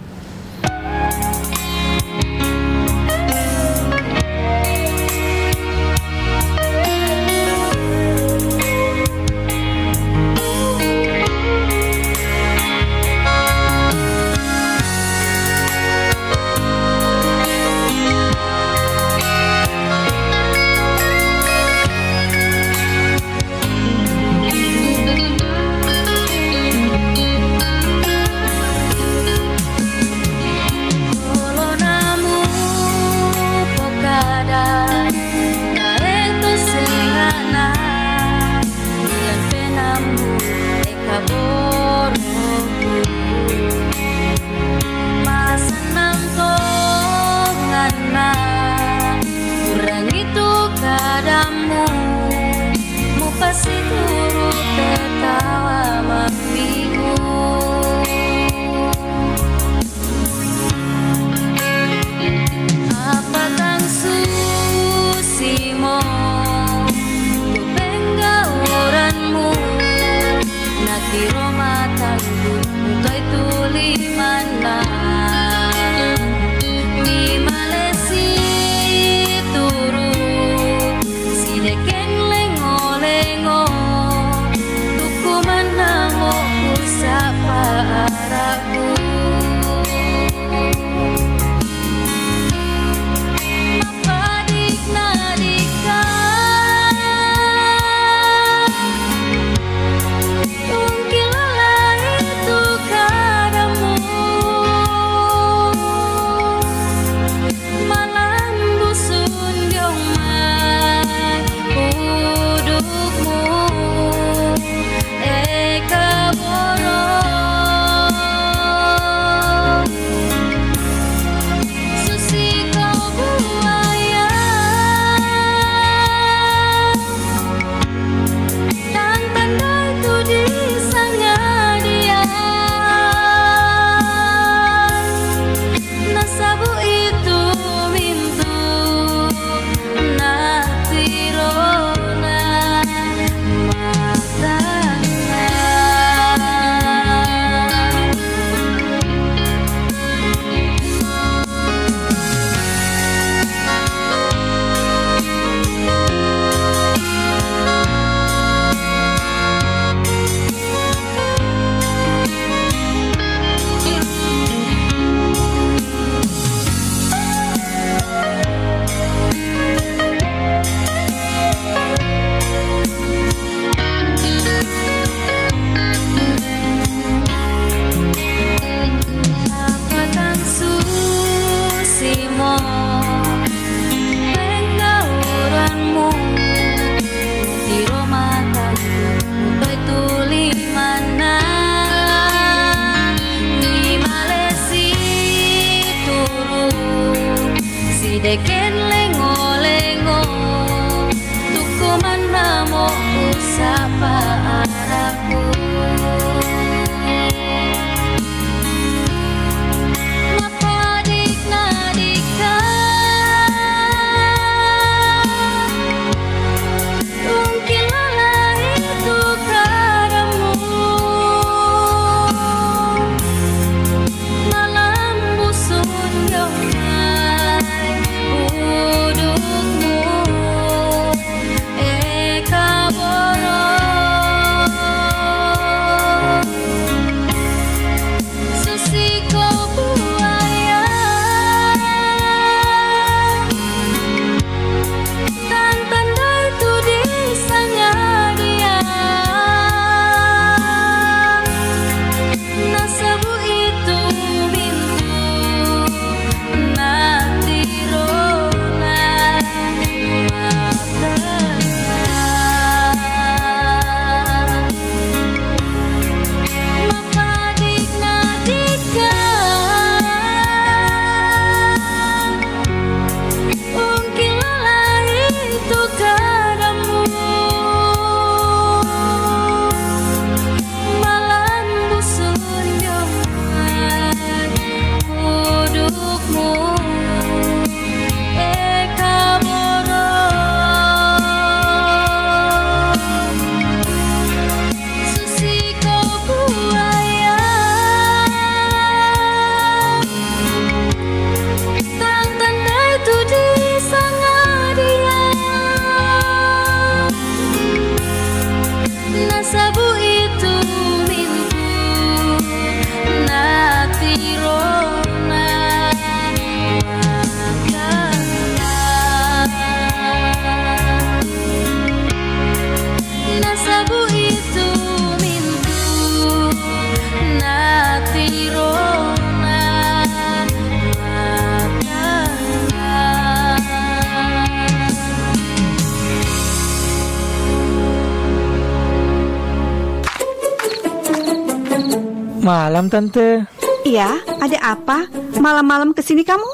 Malam Tante. Iya, ada apa? Malam-malam kesini kamu?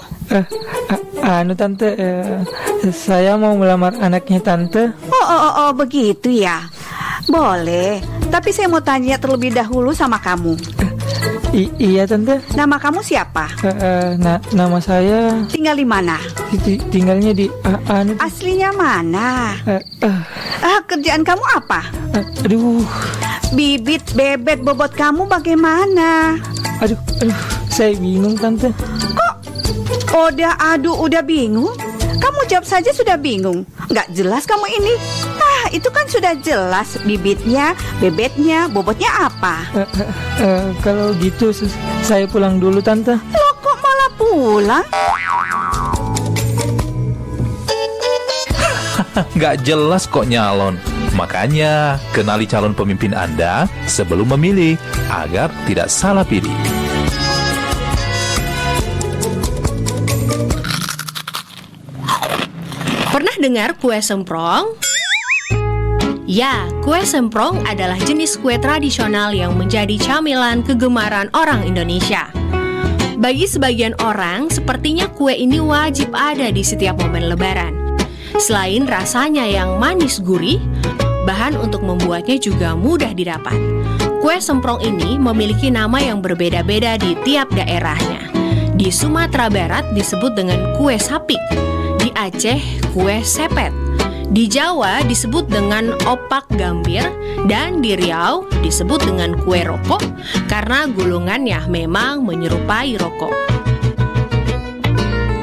Tante, saya mau melamar anaknya Tante. Oh, begitu ya. Boleh, tapi saya mau tanya terlebih dahulu sama kamu. Iya Tante. Nama kamu siapa? Nama saya. Tinggal di mana? Tinggalnya di Aslinya mana? Kerjaan kamu apa? Aduh. Bibit, bebet, bobot kamu bagaimana? Aduh, saya bingung Tante. Kok? Udah bingung? Kamu jawab saja sudah bingung. Nggak jelas kamu ini. Itu kan sudah jelas bibitnya, bebetnya, bobotnya apa. Kalau gitu saya pulang dulu Tante. Loh, kok malah pulang? Nggak jelas kok nyalon. Makanya, kenali calon pemimpin Anda sebelum memilih, agar tidak salah pilih. Pernah dengar kue semprong? Ya, kue semprong adalah jenis kue tradisional yang menjadi camilan kegemaran orang Indonesia. Bagi sebagian orang, sepertinya kue ini wajib ada di setiap momen Lebaran. Selain rasanya yang manis gurih, bahan untuk membuatnya juga mudah didapat. Kue semprong ini memiliki nama yang berbeda-beda di tiap daerahnya. Di Sumatera Barat disebut dengan kue sapik, di Aceh kue sepet, di Jawa disebut dengan opak gambir, dan di Riau disebut dengan kue rokok karena gulungannya memang menyerupai rokok.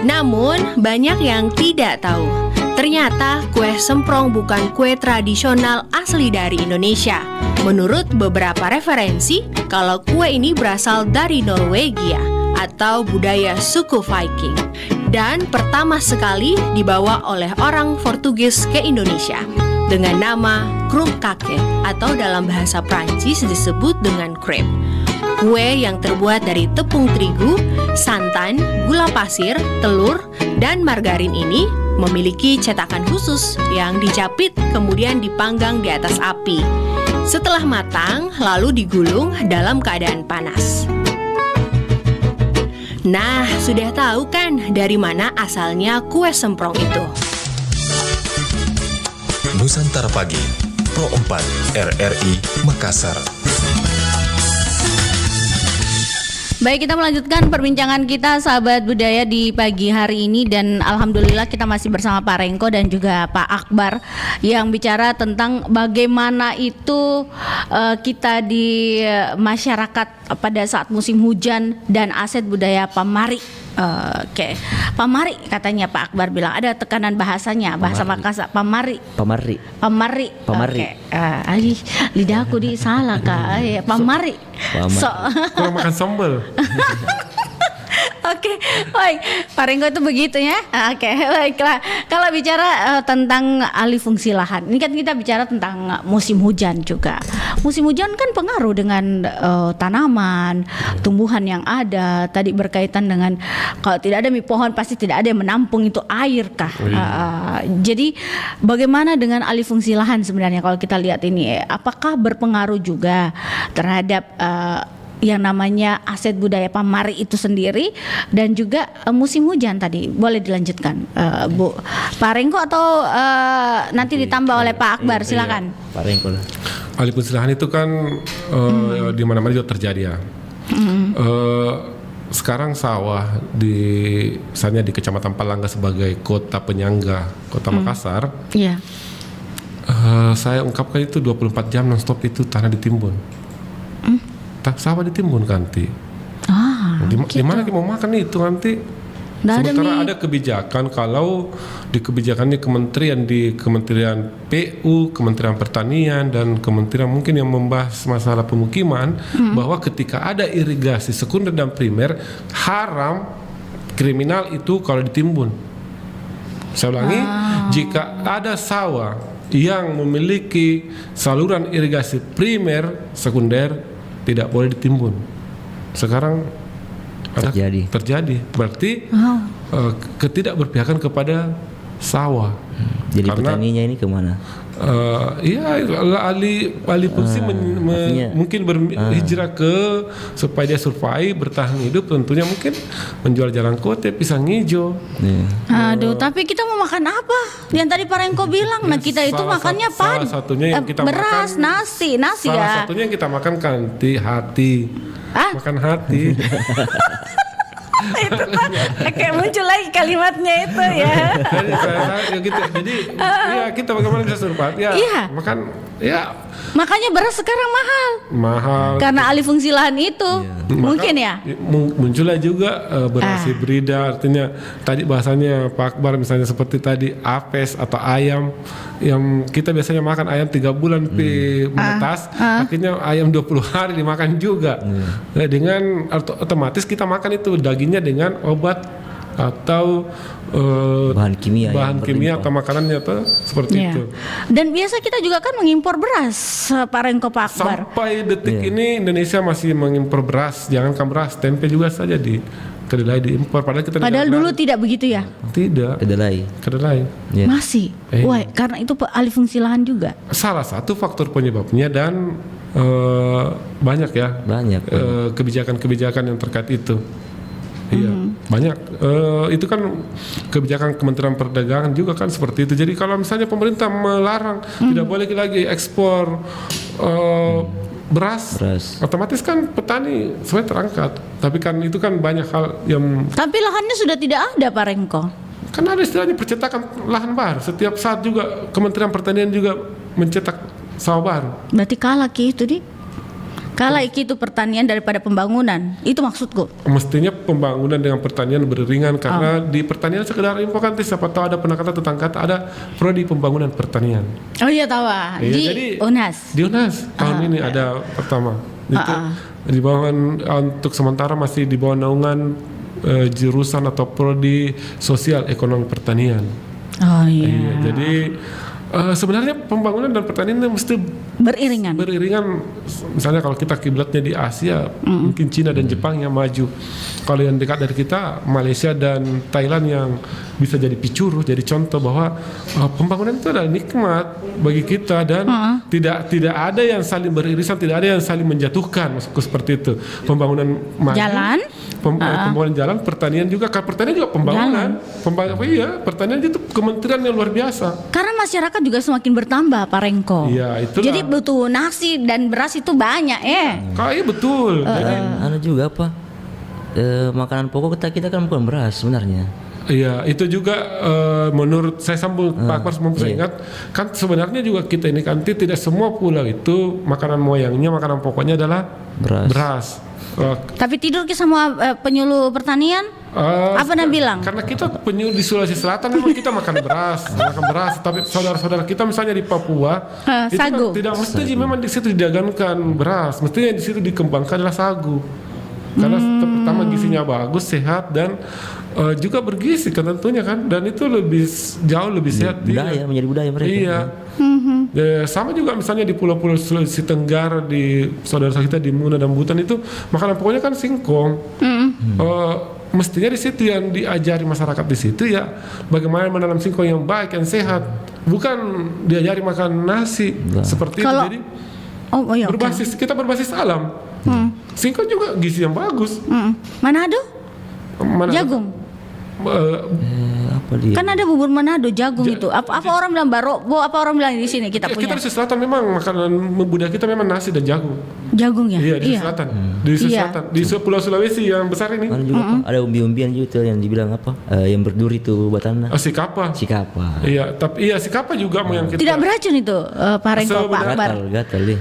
Namun, banyak yang tidak tahu, ternyata kue semprong bukan kue tradisional asli dari Indonesia. Menurut beberapa referensi, kalau kue ini berasal dari Norwegia atau budaya suku Viking, dan pertama sekali dibawa oleh orang Portugis ke Indonesia dengan nama krumkake atau dalam bahasa Prancis disebut dengan crepe. Kue yang terbuat dari tepung terigu, santan, gula pasir, telur, dan margarin ini memiliki cetakan khusus yang dijepit kemudian dipanggang di atas api. Setelah matang, lalu digulung dalam keadaan panas. Nah, sudah tahu kan dari mana asalnya kue semprong itu? Nusantara Pagi, Pro 4 RRI Makassar. Baik, kita melanjutkan perbincangan kita sahabat budaya di pagi hari ini, dan alhamdulillah kita masih bersama Pak Rengko dan juga Pak Akbar yang bicara tentang bagaimana itu kita di masyarakat pada saat musim hujan dan aset budaya pamari. Oke. Pamari katanya Pak Akbar bilang ada tekanan bahasanya, bahasa Makassar Pamari. Oke. Lidahku di salah Kak. Pamari. Kurang makan sambal. Oke, baik. Pak Rengko itu begitu ya. Oke, baiklah. Kalau bicara tentang alih fungsi lahan, ini kan kita bicara tentang musim hujan juga. Musim hujan kan pengaruh dengan tanaman, tumbuhan yang ada. Tadi berkaitan dengan kalau tidak ada pohon pasti tidak ada yang menampung itu air kah. Jadi bagaimana dengan alih fungsi lahan sebenarnya kalau kita lihat ini? Apakah berpengaruh juga terhadap yang namanya aset budaya pamari itu sendiri dan juga musim hujan tadi? Boleh dilanjutkan Bu Pak Rengko atau nanti ditambah oleh Pak Akbar, silakan. Pak Rengko. Alih fungsi lahan itu kan di mana-mana juga terjadi ya. Sekarang sawah misalnya di Kecamatan Palangga sebagai kota penyangga kota Makassar. Iya. Saya ungkapkan itu 24 jam non-stop itu tanah ditimbun. Sawah ditimbun nanti. Di mana kita mau makan itu nanti? Sementara ada kebijakan, kalau di kebijakannya Kementerian PU, Kementerian Pertanian dan Kementerian mungkin yang membahas masalah pemukiman, bahwa ketika ada irigasi sekunder dan primer, haram, kriminal itu kalau ditimbun. Saya ulangi, jika ada sawah yang memiliki saluran irigasi primer, sekunder, tidak boleh ditimbun. Sekarang terjadi. Berarti ketidakberpihakan kepada sawah. Jadi Karena- petaninya ini kemana? Iya, alih fungsi mungkin berhijrah ke supaya dia survive, bertahan hidup, tentunya mungkin menjual jalan kote, pisang hijau. Aduh, tapi kita mau makan apa? Yang tadi Pak Rengko bilang, nah kita itu makannya salah satunya yang kita beras, makan, nasi salah ya. satunya yang kita makan kan hati. Makan hati. Itu kan kayak muncul lagi kalimatnya itu ya. Jadi ya kita bagaimana bisa survive ya. Iya. Makan ya Makanya beras sekarang mahal. Karena alih fungsi lahan itu. Mungkin ya. Muncullah juga beras hibrida, artinya tadi bahasanya Pak Akbar misalnya seperti tadi apes atau ayam yang kita biasanya makan ayam 3 bulan menetas, akhirnya ayam 20 hari dimakan juga. Dengan otomatis kita makan itu dagingnya dengan obat atau bahan kimia atau makanannya atau seperti itu. Dan biasa kita juga kan mengimpor beras, Pak Rengko, Pak Akbar. Sampai detik ini Indonesia masih mengimpor beras, jangankan beras, tempe juga saja di kedelai diimpor. Padahal Dulu tidak begitu ya? Tidak. Kedelai. Ya. Masih. Wah, karena itu alih fungsi lahan juga. Salah satu faktor penyebabnya dan banyak kebijakan-kebijakan yang terkait itu. Iya, banyak. Itu kan kebijakan Kementerian Perdagangan juga kan seperti itu. Jadi kalau misalnya pemerintah melarang tidak boleh lagi ekspor beras, otomatis kan petani sebenarnya terangkat. Tapi kan itu kan banyak hal yang. Tapi lahannya sudah tidak ada, Pak Rengko. Kan ada istilahnya percetakan lahan baru. Setiap saat juga Kementerian Pertanian juga mencetak sawah baru. Berarti kalah itu Kalah itu pertanian daripada pembangunan. Itu maksudku. Mestinya pembangunan dengan pertanian beriringan karena di pertanian sekedar info kan siapa tahu ada penangkatan tetangga ada prodi pembangunan pertanian. Oh iya tahu. Di UNAS. Di UNAS tahun ini ada pertama. Itu di bawah untuk sementara masih di bawah naungan jurusan atau prodi sosial ekonomi pertanian. Oh iya. Jadi sebenarnya pembangunan dan pertanian mesti beriringan. Misalnya kalau kita kiblatnya di Asia, mungkin Cina dan Jepang yang maju. Kalau yang dekat dari kita, Malaysia dan Thailand yang bisa jadi picuru, jadi contoh bahwa pembangunan itu adalah nikmat bagi kita dan tidak ada yang saling beririsan, tidak ada yang saling menjatuhkan, maksudku seperti itu. Pembangunan jalan, pembangunan jalan, pertanian juga, pertanian juga pembangunan. Pertanian itu kementerian yang luar biasa. Karena masyarakat juga semakin bertambah, Pak Rengko. Iya, itulah. Jadi butuh nasi dan beras itu banyak Iya betul. Jadi juga apa? Makanan pokok kita kan bukan beras sebenarnya. Iya, itu juga menurut saya sambung Pak Akbar saya ingat kan sebenarnya juga kita ini kan tidak semua pulau itu makanan moyangnya, makanan pokoknya adalah beras. Tapi tidur sama penyuluh pertanian? Apa Anda bilang? Karena kita penyuluh di Sulawesi Selatan memang kita makan beras. Tapi saudara-saudara kita misalnya di Papua itu sagu. Kan tidak mesti memang di situ didagangkan beras, mestinya di situ dikembangkan adalah sagu. Karena pertama gizinya bagus, sehat dan juga bergizi kan tentunya kan, dan itu jauh lebih sehat. Menjadi budaya mereka. Iya. Sama juga misalnya di pulau-pulau Sulawesi Tenggara, di saudara kita di Muna dan Butan itu makanan pokoknya kan singkong. Mestinya di situ yang diajari masyarakat di situ ya bagaimana menanam singkong yang baik, yang sehat, bukan diajari makan nasi seperti itu. Jadi kita berbasis alam. Singkong juga gizi yang bagus. Manado? Jagung. Apa dia? Kan ada bubur Manado jagung itu. Apa orang bilang barokbo, apa orang bilang di sini kita punya. Kita di selatan memang makanan budaya kita memang nasi dan jagung. Jagung ya? Iya, di selatan. Di selatan. Di Pulau Sulawesi yang besar ini. Ada umbi-umbian juga yang dibilang apa? Yang berduri itu buatannya. Sikapa. Iya, tapi sikapa juga yang kita. Tidak beracun itu, Pak Rengko, Pak Akbar. Gatal deh.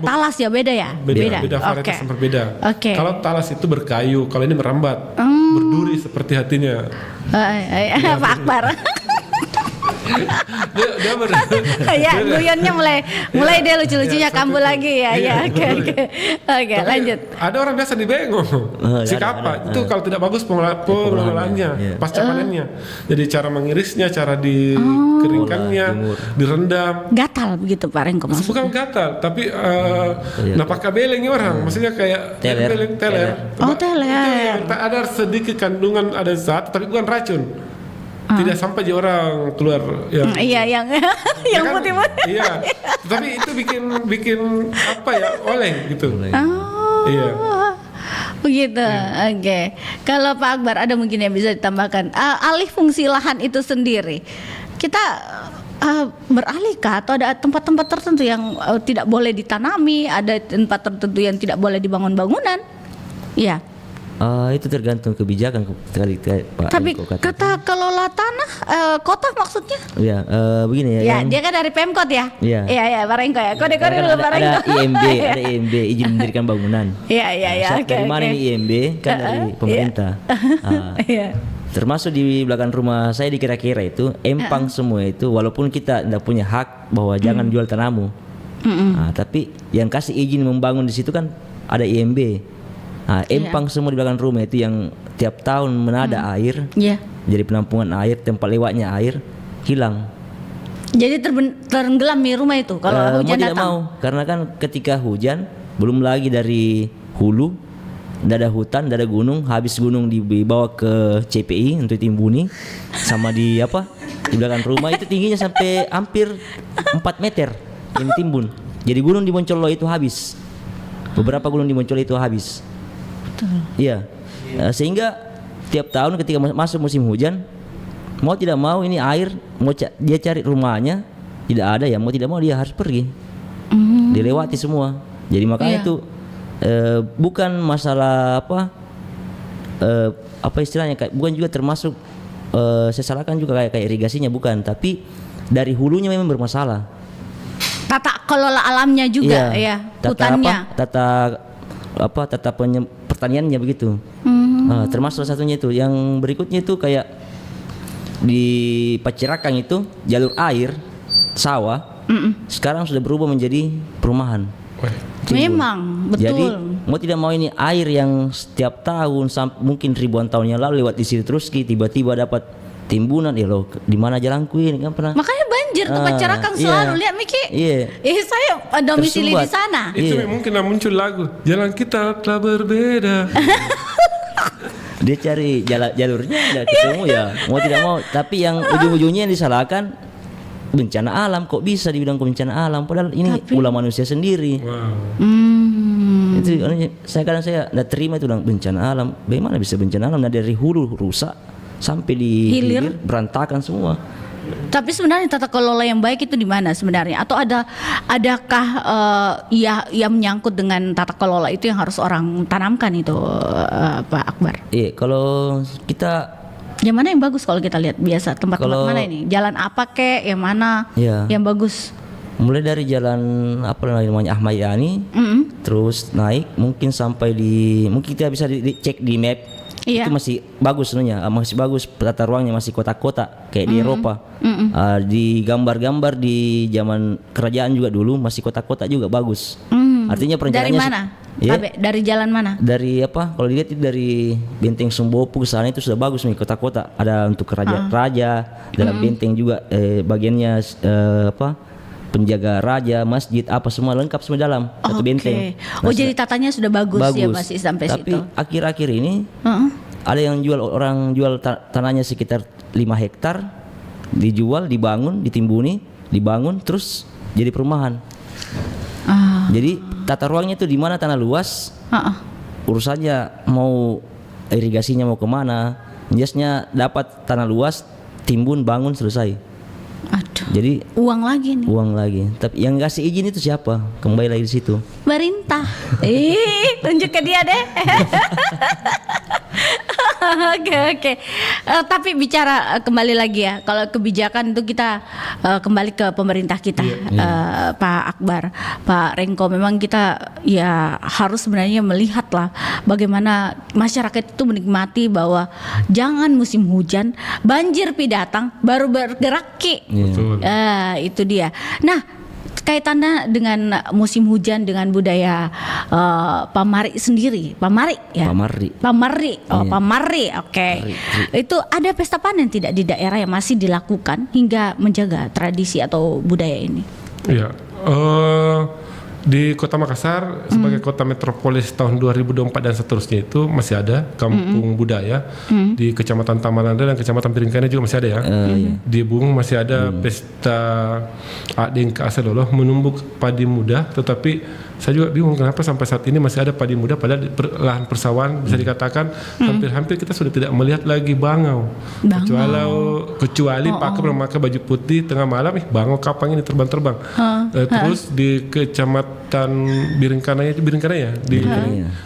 Talas ya, beda ya? Beda varietas yang berbeda. Kalau talas itu berkayu, kalau ini merambat. Berduri seperti hatinya. Pak Akbar. dia guyonnya mulai dia lucu-lucunya kambuh lagi ya. Oke, lanjut. Ada orang biasa dibengong. Sikapa itu kalau tidak bagus pengelolaannya, pasca panennya. Jadi cara mengirisnya, cara dikeringkannya, direndam. Gatal begitu Pak Rengko maksudnya. Bukan gatal, tapi napaka belengnya orang, maksudnya kayak teler. Oh, teler. Itu ada sedikit kandungan ada zat, tapi bukan racun. Tidak sampai di orang keluar yang Iya, yang yang kan, putih-putih. Iya. Tapi itu bikin apa ya, oleng gitu. Oh. Iya. Begitu. Oke. Kalau Pak Akbar ada mungkin yang bisa ditambahkan. Alih fungsi lahan itu sendiri. Kita beralihkah atau ada tempat-tempat tertentu yang tidak boleh ditanami, ada tempat tertentu yang tidak boleh dibangun bangunan? Iya. Itu tergantung kebijakan tadi Pak. Tapi Riko kata. kata kelola tanah kota maksudnya? Ya, begini ya. Ya, yang- dia kan dari Pemkot ya? Iya. Iya, Pak Rengko ya. Kode-kode Karena dulu kan Pak Rengko. ada IMB, izin mendirikan bangunan. Iya, Nah, oke. dari mana ini IMB? Kan dari pemerintah. Nah, Iya. termasuk di belakang rumah saya di kira-kira itu empang semua itu, walaupun kita tidak punya hak bahwa jangan jual tanahmu. Nah, tapi yang kasih izin membangun di situ kan ada IMB. Nah, empang semua di belakang rumah itu yang tiap tahun menada air, Iya. jadi penampungan air, tempat lewatnya air hilang. Jadi tenggelam di rumah itu kalau hujan Mau tidak datang. mau, karena kan ketika hujan, belum lagi dari hulu, tidak ada hutan, tidak ada gunung, habis gunung dibawa ke CPI untuk timbuni, sama di di belakang rumah itu tingginya sampai hampir 4 meter yang ditimbun. Jadi gunung di Moncolo itu habis, beberapa gunung di Moncolo itu habis. Iya, sehingga tiap tahun ketika masuk musim hujan, mau tidak mau ini air dia cari rumahnya tidak ada ya, mau tidak mau dia harus pergi, dilewati semua. Jadi makanya Iya. itu bukan masalah apa istilahnya, bukan juga termasuk saya salahkan juga kayak irigasinya, bukan, tapi dari hulunya memang bermasalah. Tata kelola alamnya juga ya, hutannya. Tata pertaniannya begitu. Termasuk salah satunya itu. Yang berikutnya itu kayak di Pacirakang itu jalur air sawah sekarang sudah berubah menjadi perumahan. Memang betul. Jadi mau tidak mau ini air yang setiap tahun mungkin ribuan tahun yang lalu lewat di situ terus tiba-tiba dapat timbunan, ya loh, di mana jalanku ini kan pernah. Makanya banjir tuh Pacirakang selalu, lihat Miki. Iya. Saya domisili di Tersumbat. sana. Itu mungkin muncul lagu Jalan Kita Telah Berbeda. Dia cari jalurnya udah ketemu ya, mau tidak mau. Tapi yang ujung-ujungnya yang disalahkan bencana alam. Kok bisa dibilang bencana alam padahal ini ulah manusia sendiri. Itu saya tidak terima itu bilang bencana alam. Bagaimana bisa bencana alam? Nah, dari hulu rusak sampai di hilir berantakan semua. Tapi sebenarnya tata kelola yang baik itu di mana sebenarnya? Atau adakah yang menyangkut dengan tata kelola itu yang harus orang tanamkan itu, Pak Akbar? Iya, kalau kita yang mana yang bagus kalau kita lihat biasa tempat-tempat mana ini? Jalan apa kek? Yang mana yang bagus? Mulai dari jalan namanya Ahmad Yani, terus naik mungkin sampai mungkin kita bisa dicek di map. Iya. Itu masih bagus sebenarnya, masih bagus, tata ruangnya masih kota-kota kayak di Eropa. Di gambar-gambar di zaman kerajaan juga dulu masih kota-kota juga bagus. Artinya perencanaannya dari mana? Dari jalan mana? Dari kalau dilihat itu dari Benteng Sumbopu ke sana itu sudah bagus nih, kota-kota. Ada untuk raja dalam benteng juga bagiannya penjaga raja, masjid, apa semua lengkap semua dalam satu benteng. Jadi tatanya sudah bagus ya masih sampai Tapi situ. akhir-akhir ini ada yang jual tanahnya sekitar 5 hektar, dijual, dibangun, ditimbuni, dibangun, terus jadi perumahan. Jadi tata ruangnya itu di mana tanah luas, urusannya mau irigasinya mau kemana, jasnya dapat tanah luas, timbun, bangun, selesai. Aduh. Jadi uang lagi nih. Uang lagi. Tapi yang kasih izin itu siapa? Kembali lagi di situ. Pemerintah. Tunjuk ke dia deh. Oke. Tapi bicara kembali lagi ya, kalau kebijakan itu kita kembali ke pemerintah kita, Pak Akbar, Pak Rengko. Memang kita ya harus sebenarnya melihat lah bagaimana masyarakat itu menikmati bahwa jangan musim hujan banjir datang baru bergerak ki. Itu dia. Nah, kaitannya dengan musim hujan dengan budaya Pamari sendiri. Pamari ya. Pamari. Oke. Itu ada pesta panen tidak di daerah yang masih dilakukan hingga menjaga tradisi atau budaya ini? Ya. Di Kota Makassar sebagai kota metropolis tahun 2024 dan seterusnya itu masih ada kampung budaya di Kecamatan Tamananda dan Kecamatan Piringkana juga masih ada ya. Di Bung masih ada pesta Adeng ke Aseloloh menumbuk padi muda, tetapi saya juga bingung kenapa sampai saat ini masih ada padi muda padahal di lahan persawahan bisa dikatakan hampir-hampir kita sudah tidak melihat lagi bangau. Kecuali pakai memakai baju putih tengah malam bangau kapang ini terbang-terbang. Terus di Kecamatan Biringkana ya di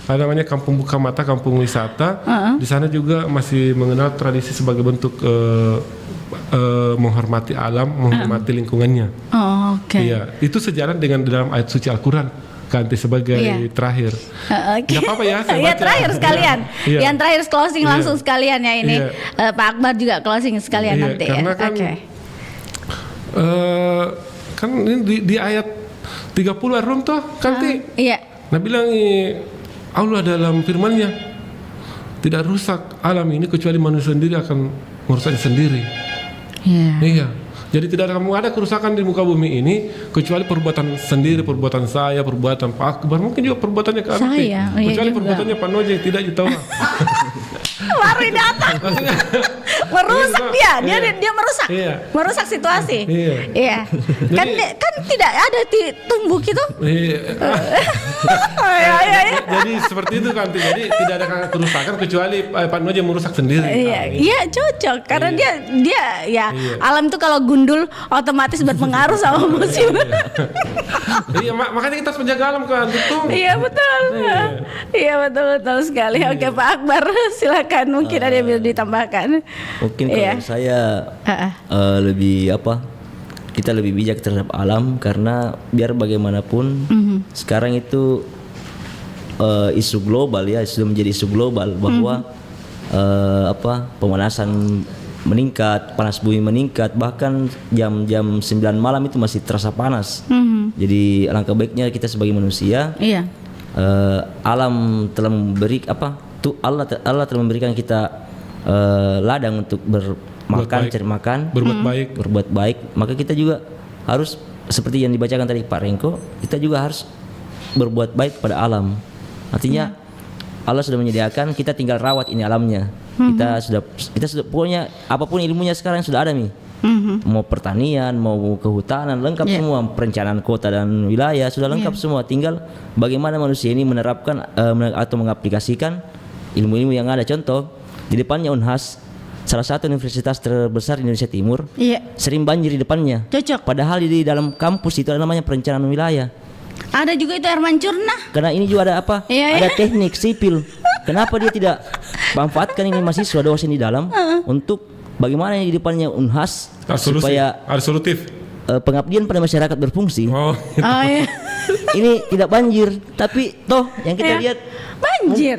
ada namanya Kampung Buka Mata, kampung wisata. Di sana juga masih mengenal tradisi sebagai bentuk menghormati alam, menghormati lingkungannya. Iya, itu sejalan dengan dalam ayat suci Al-Qur'an. Ganti sebagai terakhir. Nggak apa-apa ya. Iya terakhir sekalian. Iya. Yang terakhir closing langsung sekalian ya ini. Pak Akbar juga closing sekalian nanti karena ya. Kan ini di ayat 30 Ar-Rum toh kanti. Iya. Nah bilang Allah dalam firman-Nya tidak rusak alam ini kecuali manusia sendiri akan merusaknya sendiri. Iya. Jadi tidak ada kerusakan di muka bumi ini kecuali perbuatan sendiri, perbuatan saya, perbuatan Pak Akbar, mungkin juga perbuatannya Kak Arti. Kecuali perbuatannya Pak Noje tidak tahu. Lari datang. Merusak dia merusak. Merusak situasi. Iya. Kan tidak ada tumbuh gitu. Jadi seperti itu kan. Jadi tidak ada kerusakan kecuali Pak Noje merusak sendiri. Iya, cocok karena dia alam itu kalau gundul otomatis berpengaruh sama musim. Iya, makanya kita harus menjaga alam kan, betul. Iya, betul. Iya, betul sekali. Oke, Pak Akbar, silakan mungkin ada yang bisa ditambahkan. Mungkin kalau saya lebih kita lebih bijak terhadap alam karena biar bagaimanapun sekarang itu isu global ya, sudah menjadi isu global bahwa pemanasan meningkat, panas bumi meningkat, bahkan jam-jam 9 malam itu masih terasa panas. Jadi alangkah baiknya kita sebagai manusia, alam telah memberi Allah telah memberikan kita ladang untuk cari makan, berbuat baik. Maka kita juga harus seperti yang dibacakan tadi Pak Rengko, kita juga harus berbuat baik kepada alam. Artinya Allah sudah menyediakan, kita tinggal rawat ini alamnya. Kita sudah pokoknya apapun ilmunya sekarang sudah ada nih. Mau pertanian, mau kehutanan, lengkap semua, perencanaan kota dan wilayah sudah lengkap semua. Tinggal bagaimana manusia ini menerapkan atau mengaplikasikan ilmu-ilmu yang ada. Contoh di depannya Unhas, salah satu universitas terbesar di Indonesia Timur, sering banjir di depannya. Cocok. Padahal di dalam kampus itu ada namanya perencanaan wilayah. Ada juga itu air mancurna. Karena ini juga ada ada teknik sipil. Kenapa dia tidak manfaatkan ini mahasiswa dosen di dalam untuk bagaimana di depannya Unhas supaya solutif pengabdian pada masyarakat berfungsi. Ini tidak banjir, tapi toh yang kita lihat banjir.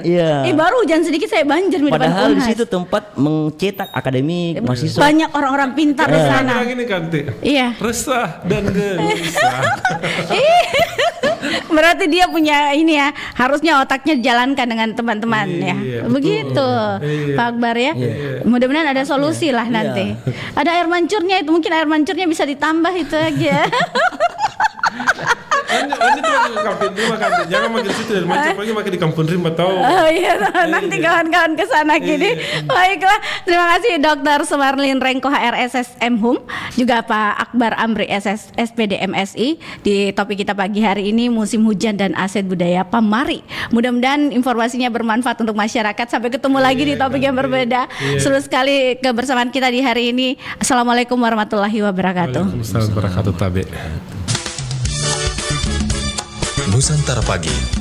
Baru hujan sedikit saya banjir di depan Unhas. Padahal di situ tempat mencetak akademik mahasiswa. Banyak orang-orang pintar di sana. Lagi nih Kanti. Resah dan gelisah. Berarti dia punya ini ya, harusnya otaknya dijalankan dengan teman-teman ya. Begitu Pak Akbar ya. Mudah-mudahan ada solusi lah nanti. Ada air mancurnya itu, mungkin air mancurnya bisa ditambah itu aja. Ini tuh di kampung Rimba kan, jangan makin situ dan mancur lagi makin di kampung Rimba tahu. Nanti kawan-kawan ke sana gini. Baiklah, terima kasih Dr. Sumarlin Rengko HRSSM HUM, juga Pak Akbar Amri SS SPD MSI di topik kita pagi hari ini musim hujan dan aset budaya Pamari. Mudah-mudahan informasinya bermanfaat untuk masyarakat. Sampai ketemu lagi di topik yang berbeda. Seru sekali kebersamaan kita di hari ini. Assalamualaikum warahmatullahi wabarakatuh. Waalaikumsalam warahmatullahi wabarakatuh. Nusantara Pagi